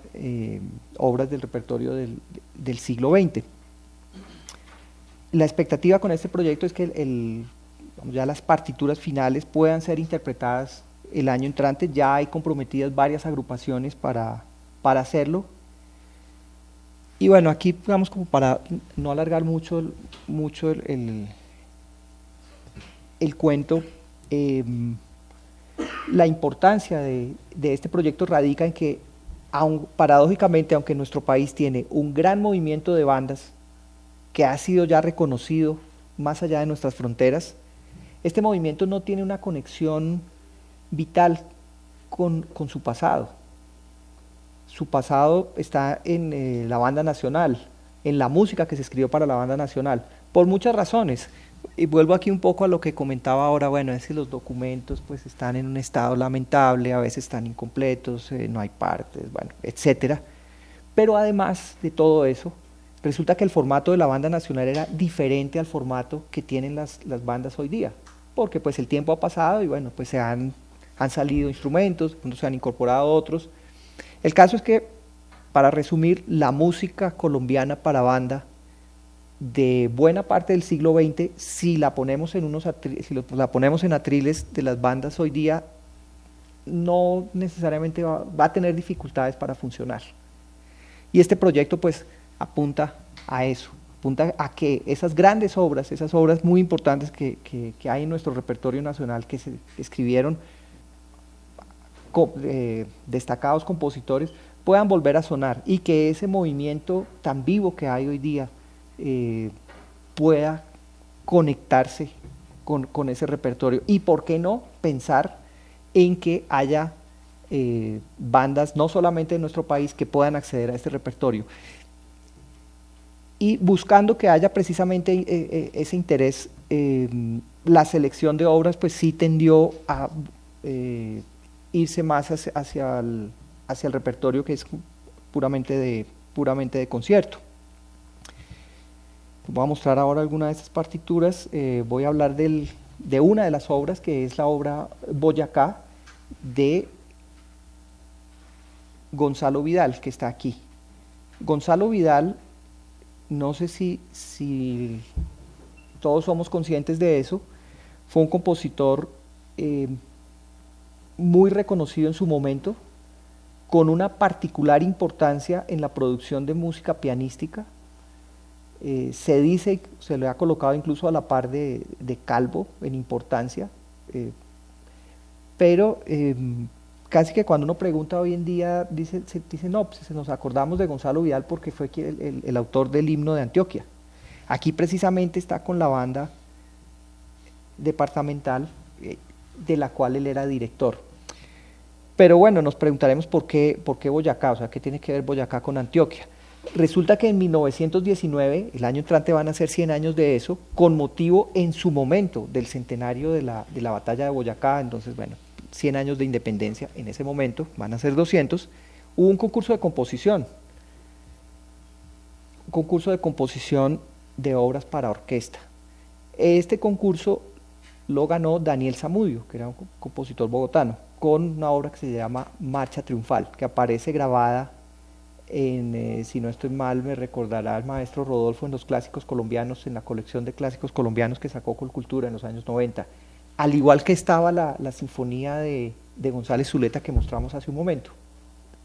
obras del repertorio del siglo XX. La expectativa con este proyecto es que ya las partituras finales puedan ser interpretadas el año entrante. Ya hay comprometidas varias agrupaciones para hacerlo. Y bueno, aquí digamos, como para no alargar mucho el cuento, la importancia de este proyecto radica en que, paradójicamente, aunque nuestro país tiene un gran movimiento de bandas que ha sido ya reconocido más allá de nuestras fronteras, este movimiento no tiene una conexión vital con su pasado. Su pasado está en la banda nacional, en la música que se escribió para la banda nacional, por muchas razones. Y vuelvo aquí un poco a lo que comentaba ahora. Bueno, es que los documentos pues están en un estado lamentable, a veces están incompletos, no hay partes, bueno, etcétera. Pero además de todo eso, resulta que el formato de la banda nacional era diferente al formato que tienen las bandas hoy día, porque pues el tiempo ha pasado y bueno, pues han salido instrumentos, se han incorporado otros. El caso es que, para resumir, la música colombiana para banda de buena parte del siglo XX, si la ponemos la ponemos en atriles de las bandas hoy día, no necesariamente va a tener dificultades para funcionar. Y este proyecto pues apunta a eso, apunta a que esas grandes obras, esas obras muy importantes que hay en nuestro repertorio nacional, que se escribieron destacados compositores, puedan volver a sonar, y que ese movimiento tan vivo que hay hoy día pueda conectarse con ese repertorio. Y por qué no pensar en que haya bandas no solamente de nuestro país que puedan acceder a este repertorio, y buscando que haya precisamente ese interés. La selección de obras pues sí tendió a irse más hacia el repertorio que es puramente de concierto. Voy a mostrar ahora alguna de estas partituras. Voy a hablar de una de las obras, que es la obra Boyacá, de Gonzalo Vidal, que está aquí. Gonzalo Vidal, no sé si todos somos conscientes de eso, fue un compositor muy reconocido en su momento, con una particular importancia en la producción de música pianística. Se dice, se le ha colocado incluso a la par de Calvo en importancia, pero casi que cuando uno pregunta hoy en día, dice no, pues nos acordamos de Gonzalo Vidal porque fue el autor del himno de Antioquia. Aquí precisamente está con la banda departamental de la cual él era director. Pero bueno, nos preguntaremos por qué Boyacá, o sea, ¿qué tiene que ver Boyacá con Antioquia? Resulta que en 1919, el año entrante, van a ser 100 años de eso, con motivo en su momento del centenario de la batalla de Boyacá. Entonces, bueno, 100 años de independencia, en ese momento van a ser 200, hubo un concurso de composición, de obras para orquesta. Este concurso lo ganó Daniel Zamudio, que era un compositor bogotano, con una obra que se llama Marcha Triunfal, que aparece grabada en, si no estoy mal, me recordará el maestro Rodolfo, en los clásicos colombianos, en la colección de clásicos colombianos que sacó Colcultura en los años 90, al igual que estaba la sinfonía de González Zuleta que mostramos hace un momento.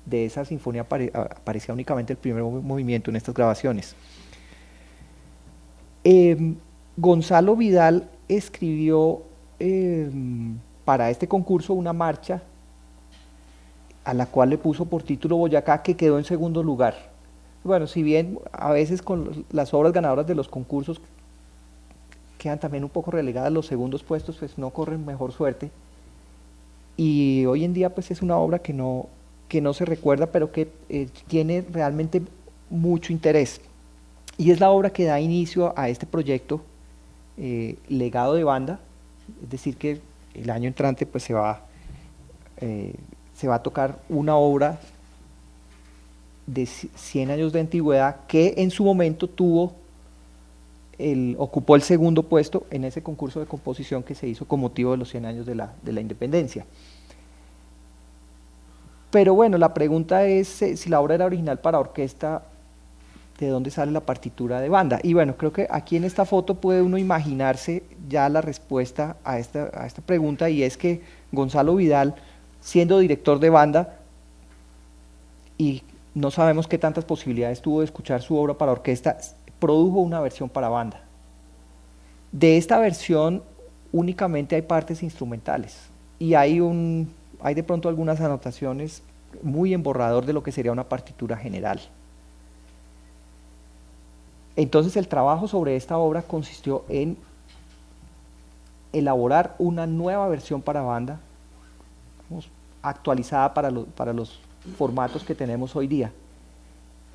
De esa sinfonía aparecía únicamente el primer movimiento en estas grabaciones. Gonzalo Vidal escribió para este concurso una marcha a la cual le puso por título Boyacá, que quedó en segundo lugar. Bueno, si bien a veces con las obras ganadoras de los concursos quedan también un poco relegadas, los segundos puestos pues no corren mejor suerte, y hoy en día pues es una obra que no se recuerda, pero que tiene realmente mucho interés, y es la obra que da inicio a este proyecto Legado de Banda. Es decir, que el año entrante pues se va a tocar una obra de 100 años de antigüedad que en su momento ocupó el segundo puesto en ese concurso de composición que se hizo con motivo de los 100 años de la independencia. Pero bueno, la pregunta es si la obra era original para orquesta, ¿de dónde sale la partitura de banda? Y bueno, creo que aquí en esta foto puede uno imaginarse ya la respuesta a esta pregunta, y es que Gonzalo Vidal, siendo director de banda, y no sabemos qué tantas posibilidades tuvo de escuchar su obra para orquesta, produjo una versión para banda. De esta versión únicamente hay partes instrumentales, y hay de pronto algunas anotaciones muy en borrador de lo que sería una partitura general. Entonces el trabajo sobre esta obra consistió en elaborar una nueva versión para banda, actualizada para los formatos que tenemos hoy día.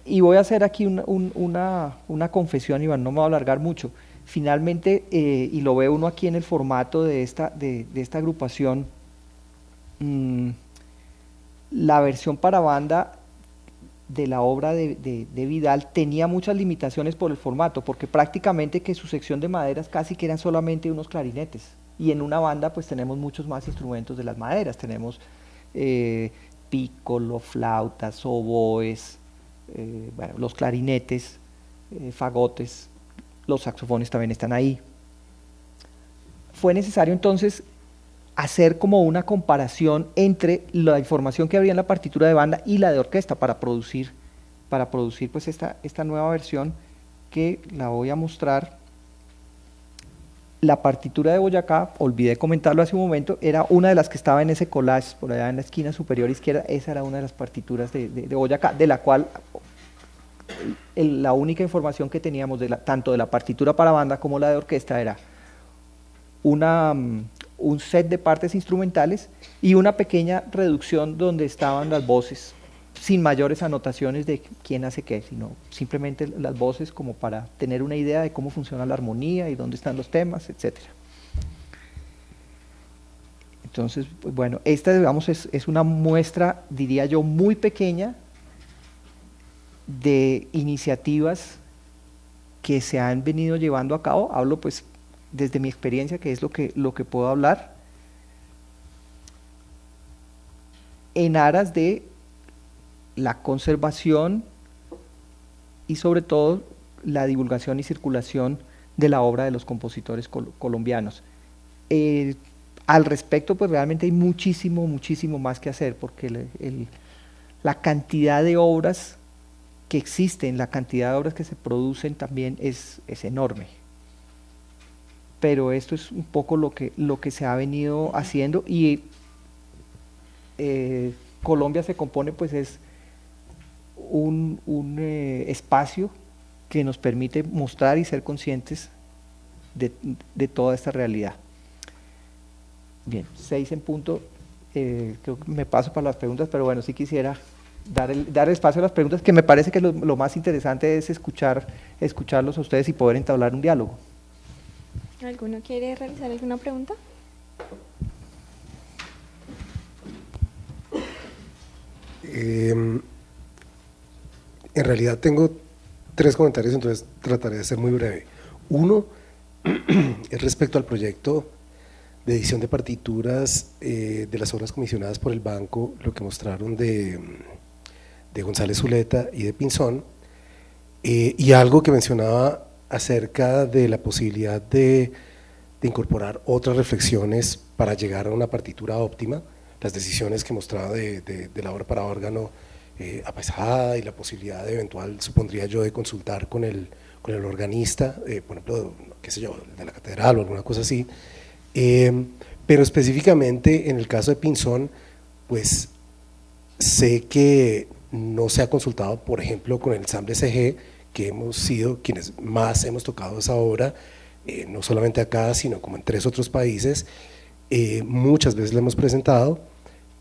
Y voy a hacer aquí una confesión, Iván, no me voy a alargar mucho. Finalmente, y lo ve uno aquí en el formato de esta agrupación, la versión para banda de la obra de Vidal tenía muchas limitaciones por el formato, porque prácticamente que su sección de maderas casi que eran solamente unos clarinetes, y en una banda pues tenemos muchos más instrumentos de las maderas, tenemos pícolo, flautas, oboes, bueno, los clarinetes, fagotes, los saxofones también están ahí. Fue necesario entonces hacer como una comparación entre la información que había en la partitura de banda y la de orquesta para producir pues esta nueva versión, que la voy a mostrar. La partitura de Boyacá, olvidé comentarlo hace un momento, era una de las que estaba en ese collage por allá en la esquina superior izquierda. Esa era una de las partituras de Boyacá, de la cual la única información que teníamos tanto de la partitura para banda como la de orquesta era un set de partes instrumentales y una pequeña reducción donde estaban las voces, sin mayores anotaciones de quién hace qué, sino simplemente las voces como para tener una idea de cómo funciona la armonía y dónde están los temas, etc. Entonces, pues bueno, esta digamos es una muestra, diría yo, muy pequeña de iniciativas que se han venido llevando a cabo. Hablo pues desde mi experiencia, que es lo que puedo hablar, en aras de la conservación y sobre todo la divulgación y circulación de la obra de los compositores colombianos. Al respecto, pues realmente hay muchísimo más que hacer, porque la cantidad de obras que existen, la cantidad de obras que se producen también es enorme. Pero esto es un poco lo que se ha venido haciendo, y Colombia se compone pues es un espacio que nos permite mostrar y ser conscientes de toda esta realidad. Bien, 6 en punto, creo que me paso para las preguntas, pero bueno, sí quisiera dar espacio a las preguntas, que me parece que lo más interesante es escucharlos a ustedes y poder entablar un diálogo. ¿Alguno quiere realizar alguna pregunta? En realidad tengo 3 comentarios, entonces trataré de ser muy breve. Uno es respecto al proyecto de edición de partituras de las obras comisionadas por el banco, lo que mostraron de González Zuleta y de Pinzón, y algo que mencionaba acerca de la posibilidad de incorporar otras reflexiones para llegar a una partitura óptima, las decisiones que mostraba de la obra para órgano apaisada, y la posibilidad de eventual, supondría yo, de consultar con el organista, por ejemplo, qué sé yo, de la catedral o alguna cosa así, Pero específicamente en el caso de Pinzón, pues sé que no se ha consultado, por ejemplo, con el ensamble CG, que hemos sido quienes más hemos tocado esa obra, no solamente acá, sino como en 3 otros países. Muchas veces la hemos presentado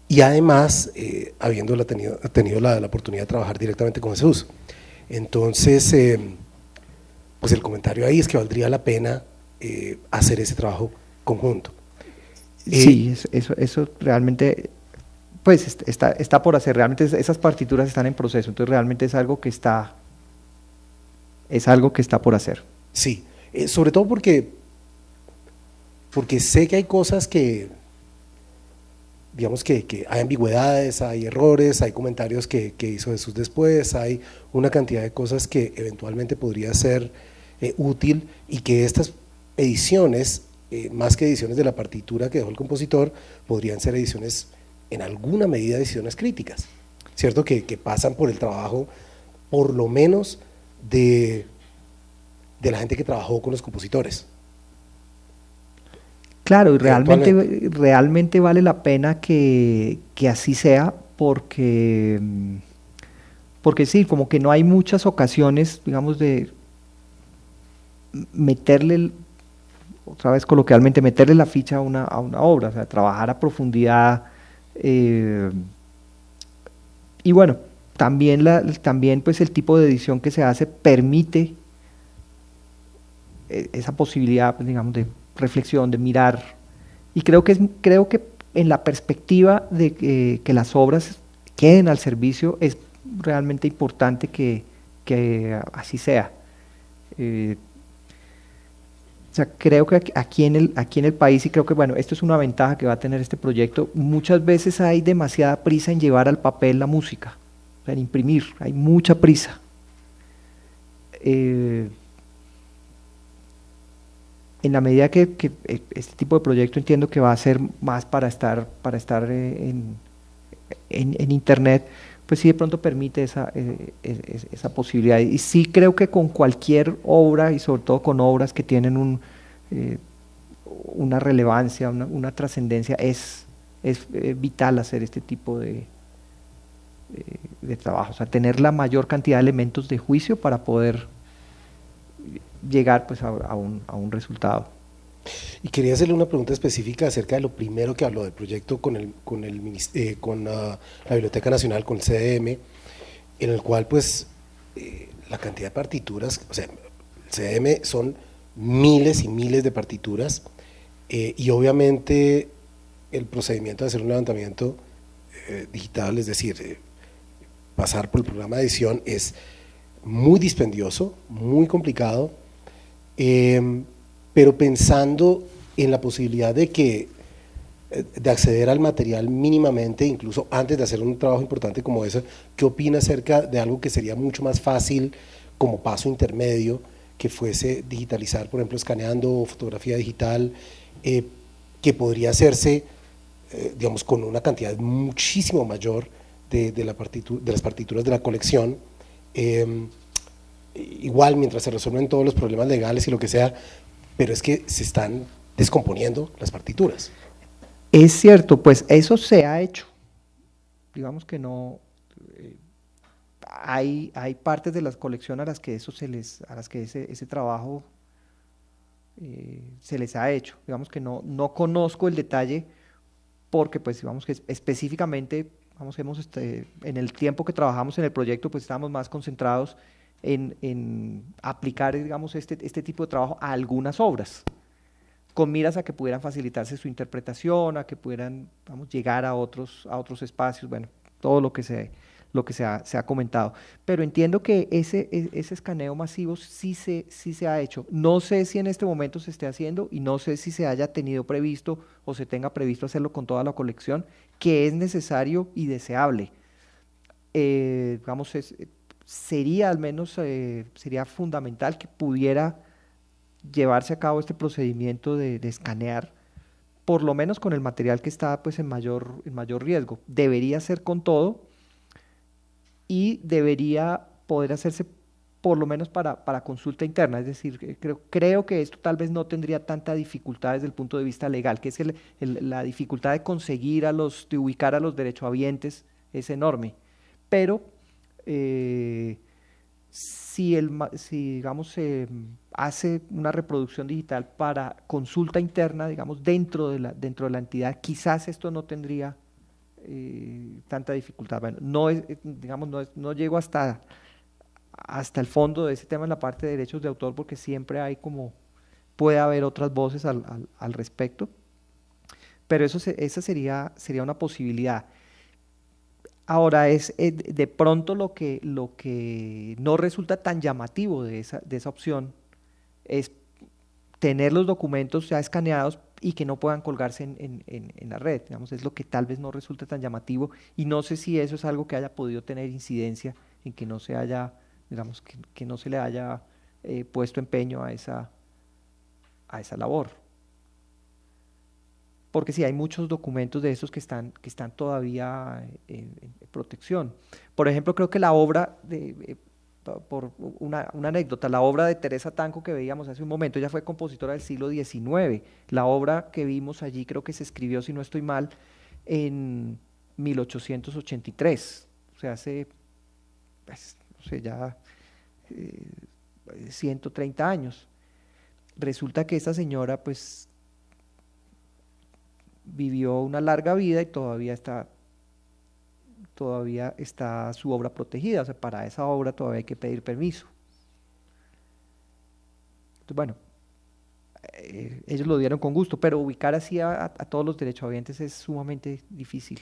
y además habiéndola tenido la oportunidad de trabajar directamente con Jesús. Entonces, pues el comentario ahí es que valdría la pena hacer ese trabajo conjunto. Sí, eso realmente pues está por hacer, realmente esas partituras están en proceso, entonces realmente es algo que está por hacer. Sí, sobre todo porque sé que hay cosas que, digamos que hay ambigüedades, hay errores, hay comentarios que hizo Jesús después, hay una cantidad de cosas que eventualmente podría ser útil, y que estas ediciones, más que ediciones de la partitura que dejó el compositor, podrían ser ediciones, en alguna medida, ediciones críticas, ¿cierto? Que pasan por el trabajo, por lo menos, de la gente que trabajó con los compositores. Claro, y realmente vale la pena que así sea, porque sí, como que no hay muchas ocasiones, digamos, de meterle, otra vez coloquialmente, meterle la ficha a una obra, o sea, trabajar a profundidad. Y bueno, también pues el tipo de edición que se hace permite esa posibilidad, pues, digamos, de reflexión, de mirar, y creo que en la perspectiva de que las obras queden al servicio es realmente importante que así sea. O sea, creo que aquí en el país, y creo que bueno, esto es una ventaja que va a tener este proyecto, muchas veces hay demasiada prisa en llevar al papel la música, o sea, en imprimir, hay mucha prisa. En la medida que este tipo de proyecto entiendo que va a ser más para estar en internet, pues sí de pronto permite esa posibilidad. Y sí creo que con cualquier obra, y sobre todo con obras que tienen una relevancia, una trascendencia, es vital hacer este tipo de trabajo, o sea, tener la mayor cantidad de elementos de juicio para poder llegar pues a un resultado. Y quería hacerle una pregunta específica acerca de lo primero que habló del proyecto con la Biblioteca Nacional, con el CDM, en el cual pues la cantidad de partituras, o sea, el CDM son miles y miles de partituras, y obviamente el procedimiento de hacer un levantamiento digital, es decir, pasar por el programa de edición, es muy dispendioso, muy complicado, pero pensando en la posibilidad de acceder al material mínimamente, incluso antes de hacer un trabajo importante como ese, ¿qué opina acerca de algo que sería mucho más fácil como paso intermedio, que fuese digitalizar, por ejemplo, escaneando fotografía digital, que podría hacerse, digamos, con una cantidad muchísimo mayor de las partituras de la colección, igual mientras se resuelven todos los problemas legales y lo que sea, pero es que se están descomponiendo las partituras? Es cierto, pues eso se ha hecho, digamos que no, hay partes de la colección a las que ese trabajo se les ha hecho, digamos que no conozco el detalle, porque pues digamos que específicamente, vamos, en el tiempo que trabajamos en el proyecto, pues estábamos más concentrados en aplicar, digamos, este tipo de trabajo a algunas obras, con miras a que pudieran facilitarse su interpretación, a que pudieran, vamos, llegar a otros espacios, bueno, todo lo que se ha comentado. Pero entiendo que ese escaneo masivo sí se ha hecho. No sé si en este momento se esté haciendo, y no sé si se haya tenido previsto o se tenga previsto hacerlo con toda la colección, que es necesario y deseable. Digamos, sería al menos sería fundamental que pudiera llevarse a cabo este procedimiento de escanear, por lo menos con el material que está pues en mayor riesgo. Debería ser con todo, y debería poder hacerse por lo menos para consulta interna, es decir, creo que esto tal vez no tendría tanta dificultad desde el punto de vista legal, que es la dificultad de conseguir de ubicar a los derechohabientes es enorme, pero si digamos se hace una reproducción digital para consulta interna, digamos dentro de la entidad, quizás esto no tendría tanta dificultad. Bueno, digamos, no llego hasta el fondo de ese tema en la parte de derechos de autor, porque siempre puede haber otras voces al respecto, pero esa sería una posibilidad. Ahora, de pronto lo que no resulta tan llamativo de esa opción es tener los documentos ya escaneados y que no puedan colgarse en la red, digamos, es lo que tal vez no resulta tan llamativo, y no sé si eso es algo que haya podido tener incidencia en que no se haya, digamos, que no se le haya puesto empeño a esa labor. Porque sí, hay muchos documentos de esos que están todavía en protección. Por ejemplo, creo que la obra, por una anécdota, la obra de Teresa Tanco que veíamos hace un momento, ella fue compositora del siglo XIX. La obra que vimos allí creo que se escribió, si no estoy mal, en 1883. O sea, hace, pues, no sé, ya 130 años. Resulta que esta señora, pues, vivió una larga vida y todavía está su obra protegida, o sea, para esa obra todavía hay que pedir permiso. Entonces, bueno, ellos lo dieron con gusto, pero ubicar así a todos los derechohabientes es sumamente difícil.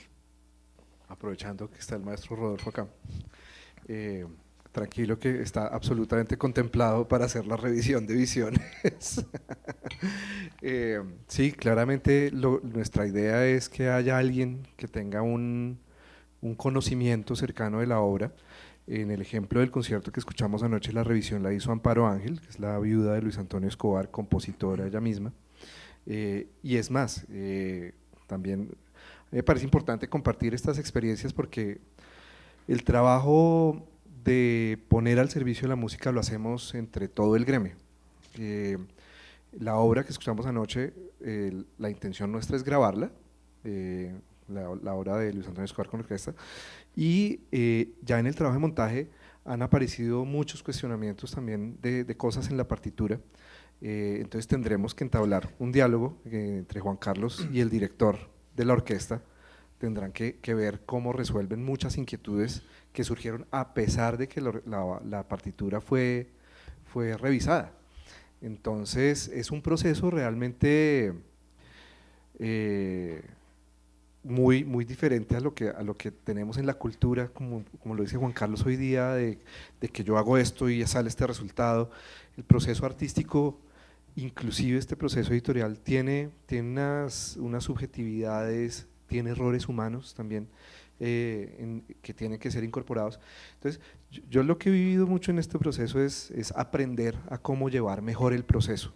Aprovechando que está el maestro Rodolfo acá, tranquilo que está absolutamente contemplado para hacer la revisión de visiones. Sí, claramente nuestra idea es que haya alguien que tenga un conocimiento cercano de la obra. En el ejemplo del concierto que escuchamos anoche, la revisión la hizo Amparo Ángel, que es la viuda de Luis Antonio Escobar, compositora ella misma. Y es más, también me parece importante compartir estas experiencias porque el trabajo de poner al servicio de la música lo hacemos entre todo el gremio. La obra que escuchamos anoche, la intención nuestra es grabarla, la obra de Luis Antonio Escobar con orquesta, y ya en el trabajo de montaje han aparecido muchos cuestionamientos también de cosas en la partitura. Entonces tendremos que entablar un diálogo entre Juan Carlos y el director de la orquesta. Tendrán que ver cómo resuelven muchas inquietudes que surgieron a pesar de que la partitura fue revisada. Entonces es un proceso realmente muy, muy diferente a lo que tenemos en la cultura, como lo dice Juan Carlos hoy día, de que yo hago esto y ya sale este resultado. El proceso artístico, inclusive este proceso editorial, tiene unas subjetividades, tiene errores humanos también que tienen que ser incorporados. Entonces, yo lo que he vivido mucho en este proceso es aprender a cómo llevar mejor el proceso,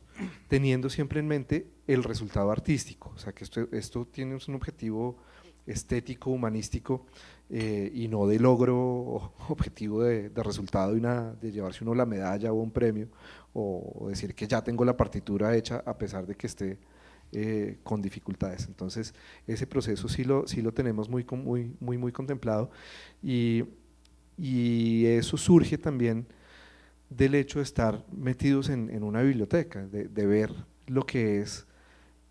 teniendo siempre en mente el resultado artístico, o sea que esto tiene un objetivo estético, humanístico, y no de logro objetivo de resultado de llevarse uno la medalla o un premio, o decir que ya tengo la partitura hecha a pesar de que esté con dificultades. Entonces ese proceso sí lo tenemos muy contemplado, y eso surge también del hecho de estar metidos en una biblioteca, de ver lo que es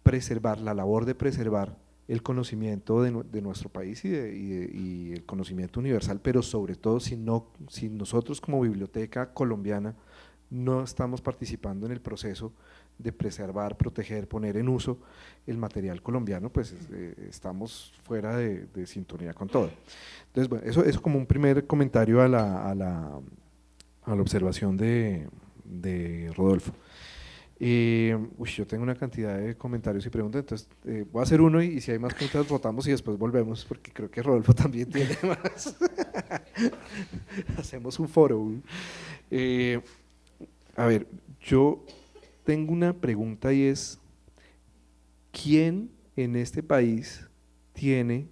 preservar, la labor de preservar el conocimiento de nuestro país y el conocimiento universal, pero sobre todo si nosotros como biblioteca colombiana no estamos participando en el proceso de preservar, proteger, poner en uso el material colombiano, pues estamos fuera de sintonía con todo. Entonces, bueno, eso como un primer comentario a la observación de Rodolfo. Yo tengo una cantidad de comentarios y preguntas, entonces voy a hacer uno y si hay más preguntas votamos y después volvemos, porque creo que Rodolfo también tiene más. Hacemos un foro. A ver, yo tengo una pregunta y es: ¿quién en este país tiene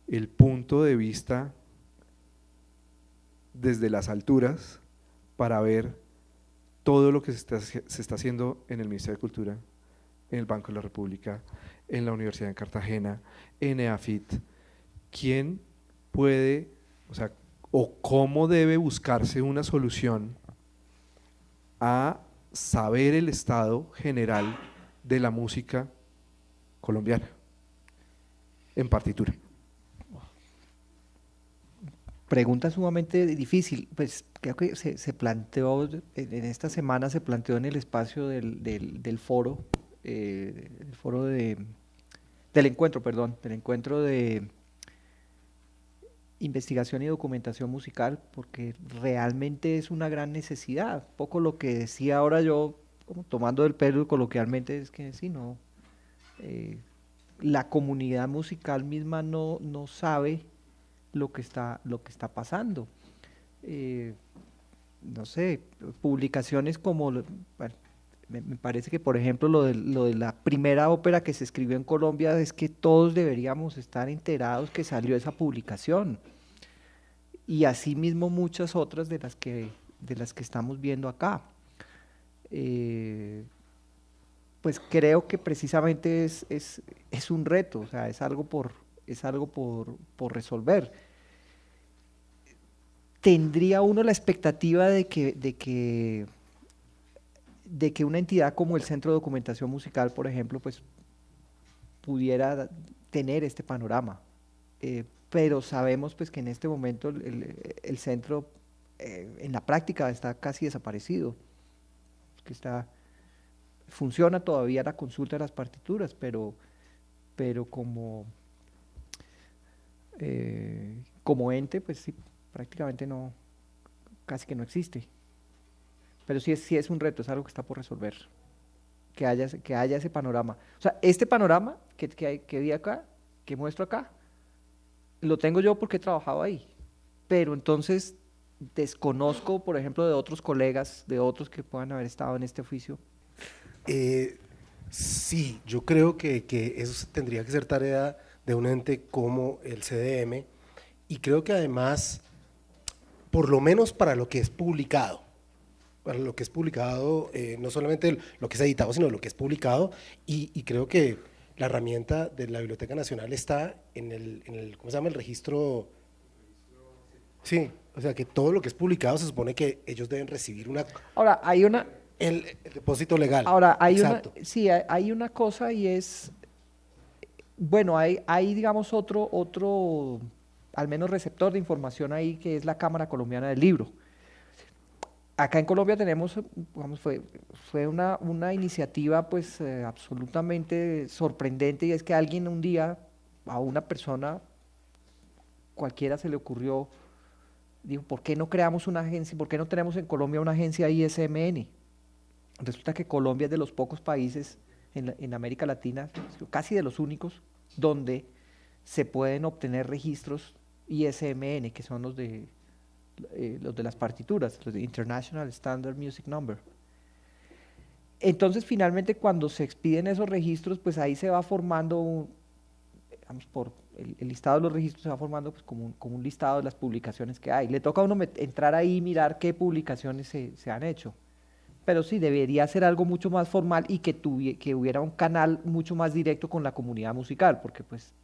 el punto de vista desde las alturas para ver todo lo que se está haciendo en el Ministerio de Cultura, en el Banco de la República, en la Universidad de Cartagena, en EAFIT. ¿Quién puede, o sea, o cómo debe buscarse una solución a saber el estado general de la música colombiana en partitura? Pregunta sumamente difícil. Pues creo que se planteó, en esta semana se planteó en el espacio del foro, del encuentro, perdón, del encuentro de investigación y documentación musical, porque realmente es una gran necesidad. Poco lo que decía ahora yo, como tomando del pelo coloquialmente, es que sí, no, la comunidad musical misma no sabe lo que está pasando. No sé, publicaciones como, bueno, me parece que por ejemplo lo de la primera ópera que se escribió en Colombia, es que todos deberíamos estar enterados que salió esa publicación, y asimismo muchas otras de las que estamos viendo acá. Pues creo que precisamente es un reto, o sea, es algo por resolver. ¿Tendría uno la expectativa de que una entidad como el Centro de Documentación Musical, por ejemplo, pues pudiera tener este panorama? Pero sabemos pues que en este momento el centro en la práctica está casi desaparecido, que funciona todavía la consulta de las partituras, pero como ente, pues sí, prácticamente no, casi que no existe. Pero sí es un reto, es algo que está por resolver, que haya ese panorama. O sea, este panorama que vi acá, que muestro acá, lo tengo yo porque he trabajado ahí, pero entonces desconozco, por ejemplo, de otros colegas, de otros que puedan haber estado en este oficio. Sí, yo creo que eso tendría que ser tarea de un ente como el CDM, y creo que además, por lo menos para lo que es publicado, no solamente lo que es editado, sino lo que es publicado, y creo que la herramienta de la Biblioteca Nacional está en el ¿cómo se llama? El registro. Sí, o sea que todo lo que es publicado se supone que ellos deben recibir Ahora, hay una... el depósito legal. Ahora, Exacto. hay una cosa, y es, bueno, hay digamos otro, al menos receptor de información ahí, que es la Cámara Colombiana del Libro. Acá en Colombia tenemos, digamos, fue una iniciativa pues absolutamente sorprendente, y es que alguien un día, a una persona cualquiera se le ocurrió, dijo, ¿por qué no creamos una agencia, por qué no tenemos en Colombia una agencia ISMN? Resulta que Colombia es de los pocos países en América Latina, casi de los únicos, donde se pueden obtener registros ISMN, que son los de las partituras, los de International Standard Music Number. Entonces, finalmente, cuando se expiden esos registros, pues ahí se va formando, digamos, por el listado de los registros se va formando pues como un listado de las publicaciones que hay. Le toca a uno entrar ahí y mirar qué publicaciones se han hecho. Pero sí, debería ser algo mucho más formal, y que hubiera un canal mucho más directo con la comunidad musical, porque pues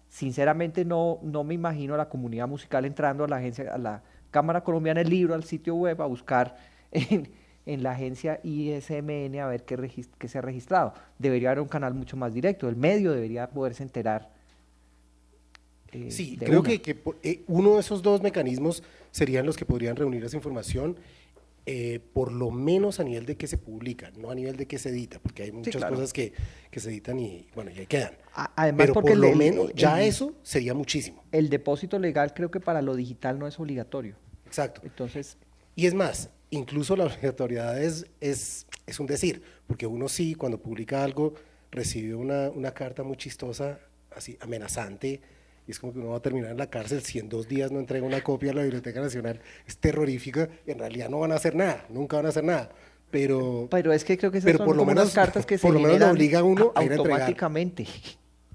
sinceramente no me imagino a la comunidad musical entrando a la agencia, a la Cámara Colombiana del Libro, al sitio web, a buscar en la agencia ISMN a ver qué se ha registrado. Debería haber un canal mucho más directo, el medio debería poderse enterar. Sí, creo que uno de esos dos mecanismos serían los que podrían reunir esa información, por lo menos a nivel de que se publica, no a nivel de que se edita, porque hay muchas cosas que se editan y bueno, y ahí quedan. Además, pero porque por lo menos ya eso sería muchísimo. El depósito legal creo que para lo digital no es obligatorio. Exacto. Entonces, y es más, incluso la obligatoriedad es un decir, porque uno sí, cuando publica algo, recibe una carta muy chistosa, así amenazante, y es como que uno va a terminar en la cárcel si en 2 días no entrega una copia a la Biblioteca Nacional. Es terrorífica, y en realidad no van a hacer nada, nunca van a hacer nada. Pero es que creo que esas son por lo como menos, unas cartas que se por lo menos generan lo obliga a uno a ir a entregar. automáticamente,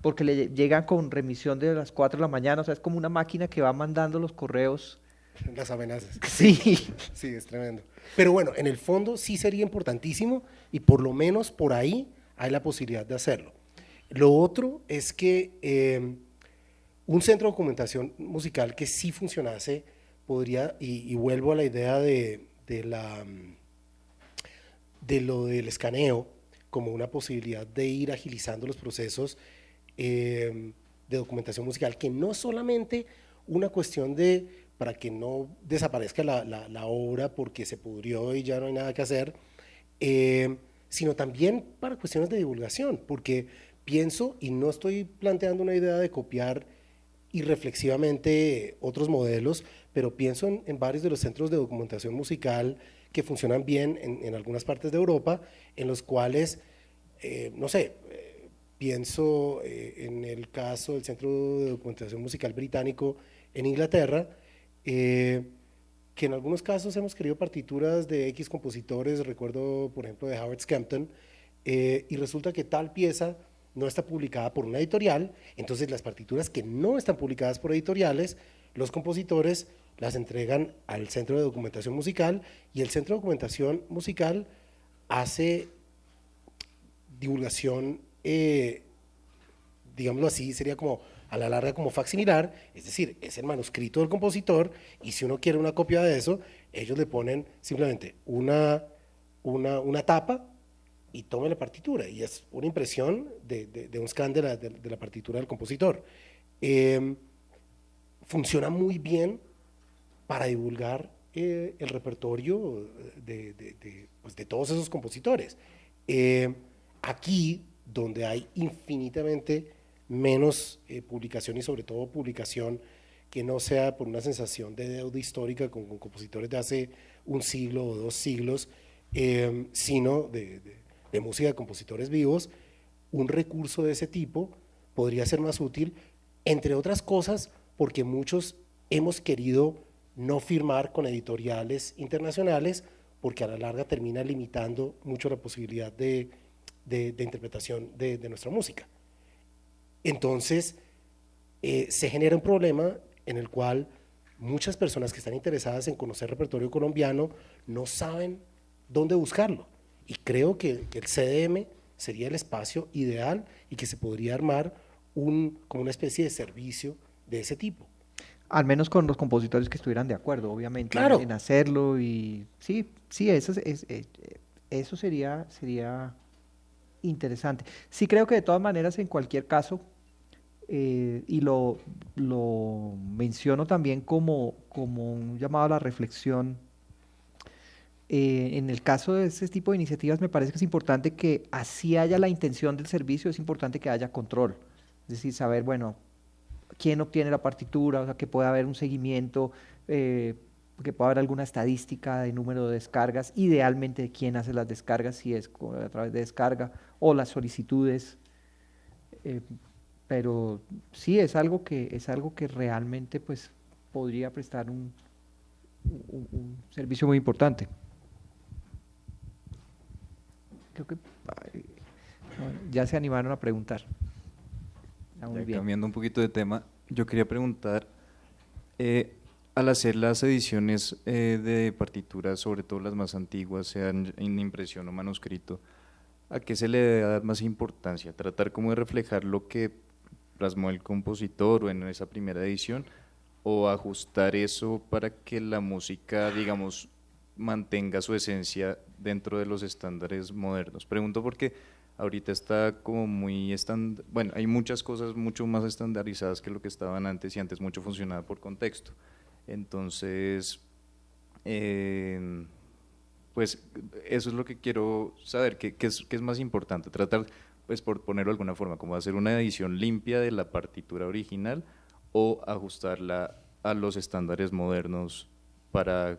porque le llegan con remisión de las 4 de la mañana, o sea, es como una máquina que va mandando los correos Las amenazas. Sí. Sí, es tremendo. Pero bueno, en el fondo sí sería importantísimo y por lo menos por ahí hay la posibilidad de hacerlo. Lo otro es que un centro de documentación musical que sí funcionase podría, y vuelvo a la idea de lo del escaneo como una posibilidad de ir agilizando los procesos de documentación musical, que no solamente una cuestión de para que no desaparezca la obra porque se pudrió y ya no hay nada que hacer, sino también para cuestiones de divulgación, porque pienso, y no estoy planteando una idea de copiar irreflexivamente otros modelos, pero pienso en varios de los centros de documentación musical que funcionan bien en algunas partes de Europa, en los cuales, no sé, pienso en el caso del Centro de Documentación Musical Británico en Inglaterra, que en algunos casos hemos querido partituras de X compositores, recuerdo por ejemplo de Howard Scampton, y resulta que tal pieza no está publicada por una editorial, entonces las partituras que no están publicadas por editoriales, los compositores las entregan al Centro de Documentación Musical y el Centro de Documentación Musical hace divulgación, digámoslo así, sería como a la larga como facsimilar, es decir, es el manuscrito del compositor y si uno quiere una copia de eso, ellos le ponen simplemente una tapa y tome la partitura y es una impresión de un scan de la partitura del compositor. Funciona muy bien para divulgar el repertorio pues de todos esos compositores. Aquí, donde hay infinitamente menos publicación y sobre todo publicación que no sea por una sensación de deuda histórica con compositores de hace un siglo o 2 siglos, sino de música de compositores vivos, un recurso de ese tipo podría ser más útil, entre otras cosas porque muchos hemos querido no firmar con editoriales internacionales porque a la larga termina limitando mucho la posibilidad de interpretación de nuestra música. Entonces, se genera un problema en el cual muchas personas que están interesadas en conocer repertorio colombiano no saben dónde buscarlo. Y creo que el CDM sería el espacio ideal y que se podría armar como una especie de servicio de ese tipo. Al menos con los compositores que estuvieran de acuerdo, obviamente, Claro. en hacerlo y sí, eso sería interesante. Sí creo que de todas maneras, en cualquier caso, y lo menciono también como un llamado a la reflexión, en el caso de este tipo de iniciativas me parece que es importante que así haya la intención del servicio, es importante que haya control, es decir, saber, bueno, quién obtiene la partitura, o sea, que pueda haber un seguimiento, que pueda haber alguna estadística de número de descargas, idealmente de quién hace las descargas, si es a través de descarga o las solicitudes, pero sí es algo que realmente pues podría prestar un servicio muy importante. Creo que ya se animaron a preguntar. Muy bien. Cambiando un poquito de tema, yo quería preguntar, al hacer las ediciones de partituras, sobre todo las más antiguas, sean en impresión o manuscrito, ¿a qué se le debe dar más importancia? ¿Tratar como de reflejar lo que plasmó el compositor o en esa primera edición, o ajustar eso para que la música, digamos, mantenga su esencia dentro de los estándares modernos? Pregunto porque ahorita está como muy bueno, hay muchas cosas mucho más estandarizadas que lo que estaban antes, y antes mucho funcionaba por contexto. Entonces, pues eso es lo que quiero saber, ¿qué es más importante? Tratar, pues por ponerlo de alguna forma, como hacer una edición limpia de la partitura original o ajustarla a los estándares modernos para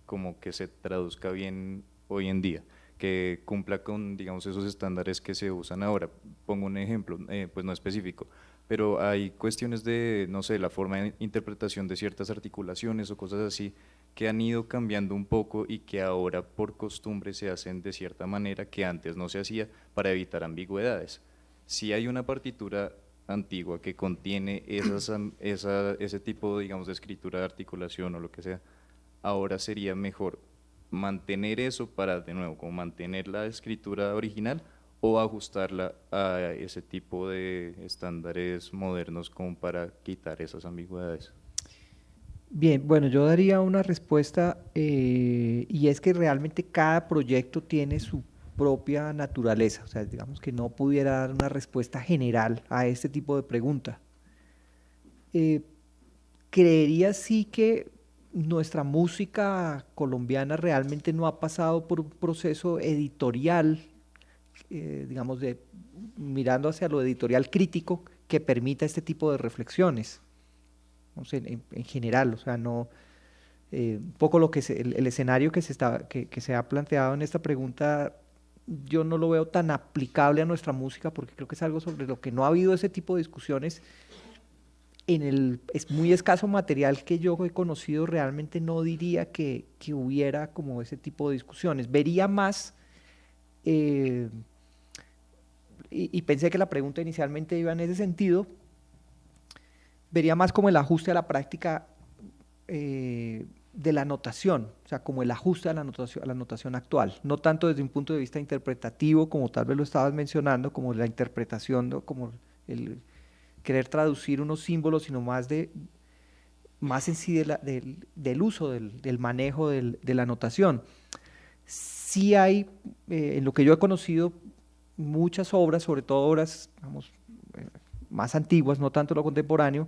como que se traduzca bien hoy en día, que cumpla con, digamos, esos estándares que se usan ahora. Pongo un ejemplo, pues no específico, pero hay cuestiones de, no sé, la forma de interpretación de ciertas articulaciones o cosas así que han ido cambiando un poco y que ahora por costumbre se hacen de cierta manera que antes no se hacía para evitar ambigüedades. Si hay una partitura antigua que contiene ese tipo, digamos, de escritura, de articulación o lo que sea, ahora sería mejor mantener eso para, de nuevo, como mantener la escritura original o ajustarla a ese tipo de estándares modernos como para quitar esas ambigüedades? Bien, bueno, yo daría una respuesta y es que realmente cada proyecto tiene su propia naturaleza, o sea, digamos que no pudiera dar una respuesta general a este tipo de pregunta. Eh, Creería sí que nuestra música colombiana realmente no ha pasado por un proceso editorial, digamos, mirando hacia lo editorial crítico que permita este tipo de reflexiones, no sé, en general, o sea, no, un poco lo que el escenario que se ha planteado en esta pregunta, yo no lo veo tan aplicable a nuestra música porque creo que es algo sobre lo que no ha habido ese tipo de discusiones. Es muy escaso material que yo he conocido, realmente no diría que hubiera como ese tipo de discusiones. Vería más, eh, y pensé que la pregunta inicialmente iba en ese sentido, vería más como el ajuste a la práctica de la notación, o sea, como el ajuste a la notación actual, no tanto desde un punto de vista interpretativo, como tal vez lo estabas mencionando, como la interpretación, ¿no? Como el querer traducir unos símbolos, sino más en sí del uso, del manejo de la notación. Sí hay, en lo que yo he conocido, muchas obras, sobre todo obras, digamos, más antiguas, no tanto lo contemporáneo,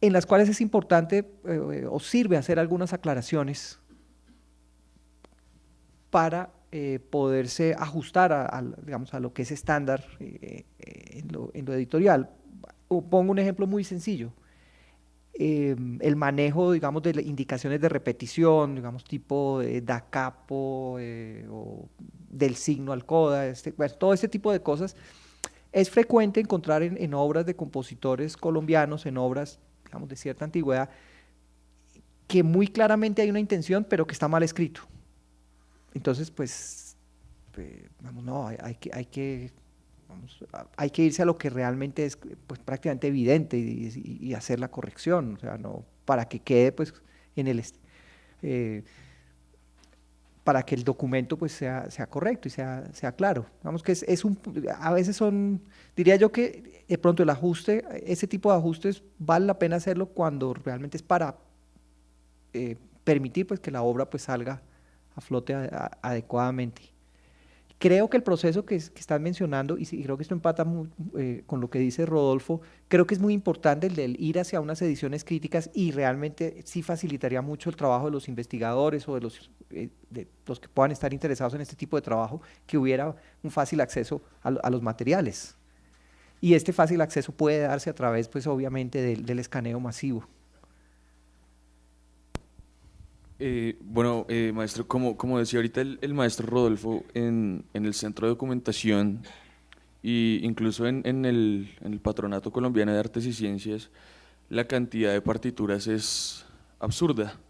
en las cuales es importante o sirve hacer algunas aclaraciones para poderse ajustar digamos, a lo que es estándar en lo editorial. Pongo un ejemplo muy sencillo. El manejo, digamos, de indicaciones de repetición, digamos, tipo da capo o del signo al coda, bueno, todo este tipo de cosas, es frecuente encontrar en obras de compositores colombianos, en obras, digamos, de cierta antigüedad, que muy claramente hay una intención, pero que está mal escrito. Entonces, pues, vamos, no, hay que irse a lo que realmente es, pues, prácticamente evidente y hacer la corrección, o sea, no, para que quede, pues, en eh, para que el documento, pues, sea correcto y sea claro. Vamos que a veces diría yo que de pronto el ajuste, ese tipo de ajustes vale la pena hacerlo cuando realmente es para permitir, pues, que la obra, pues, salga a flote adecuadamente. Creo que el proceso que estás mencionando, y creo que esto empata con lo que dice Rodolfo, creo que es muy importante el del ir hacia unas ediciones críticas y realmente sí facilitaría mucho el trabajo de los investigadores o de los que puedan estar interesados en este tipo de trabajo, que hubiera un fácil acceso a los materiales. Y este fácil acceso puede darse a través, pues, obviamente, del escaneo masivo. Bueno, maestro, como decía ahorita el maestro Rodolfo, en el Centro de Documentación e incluso en el Patronato Colombiano de Artes y Ciencias, la cantidad de partituras es absurda.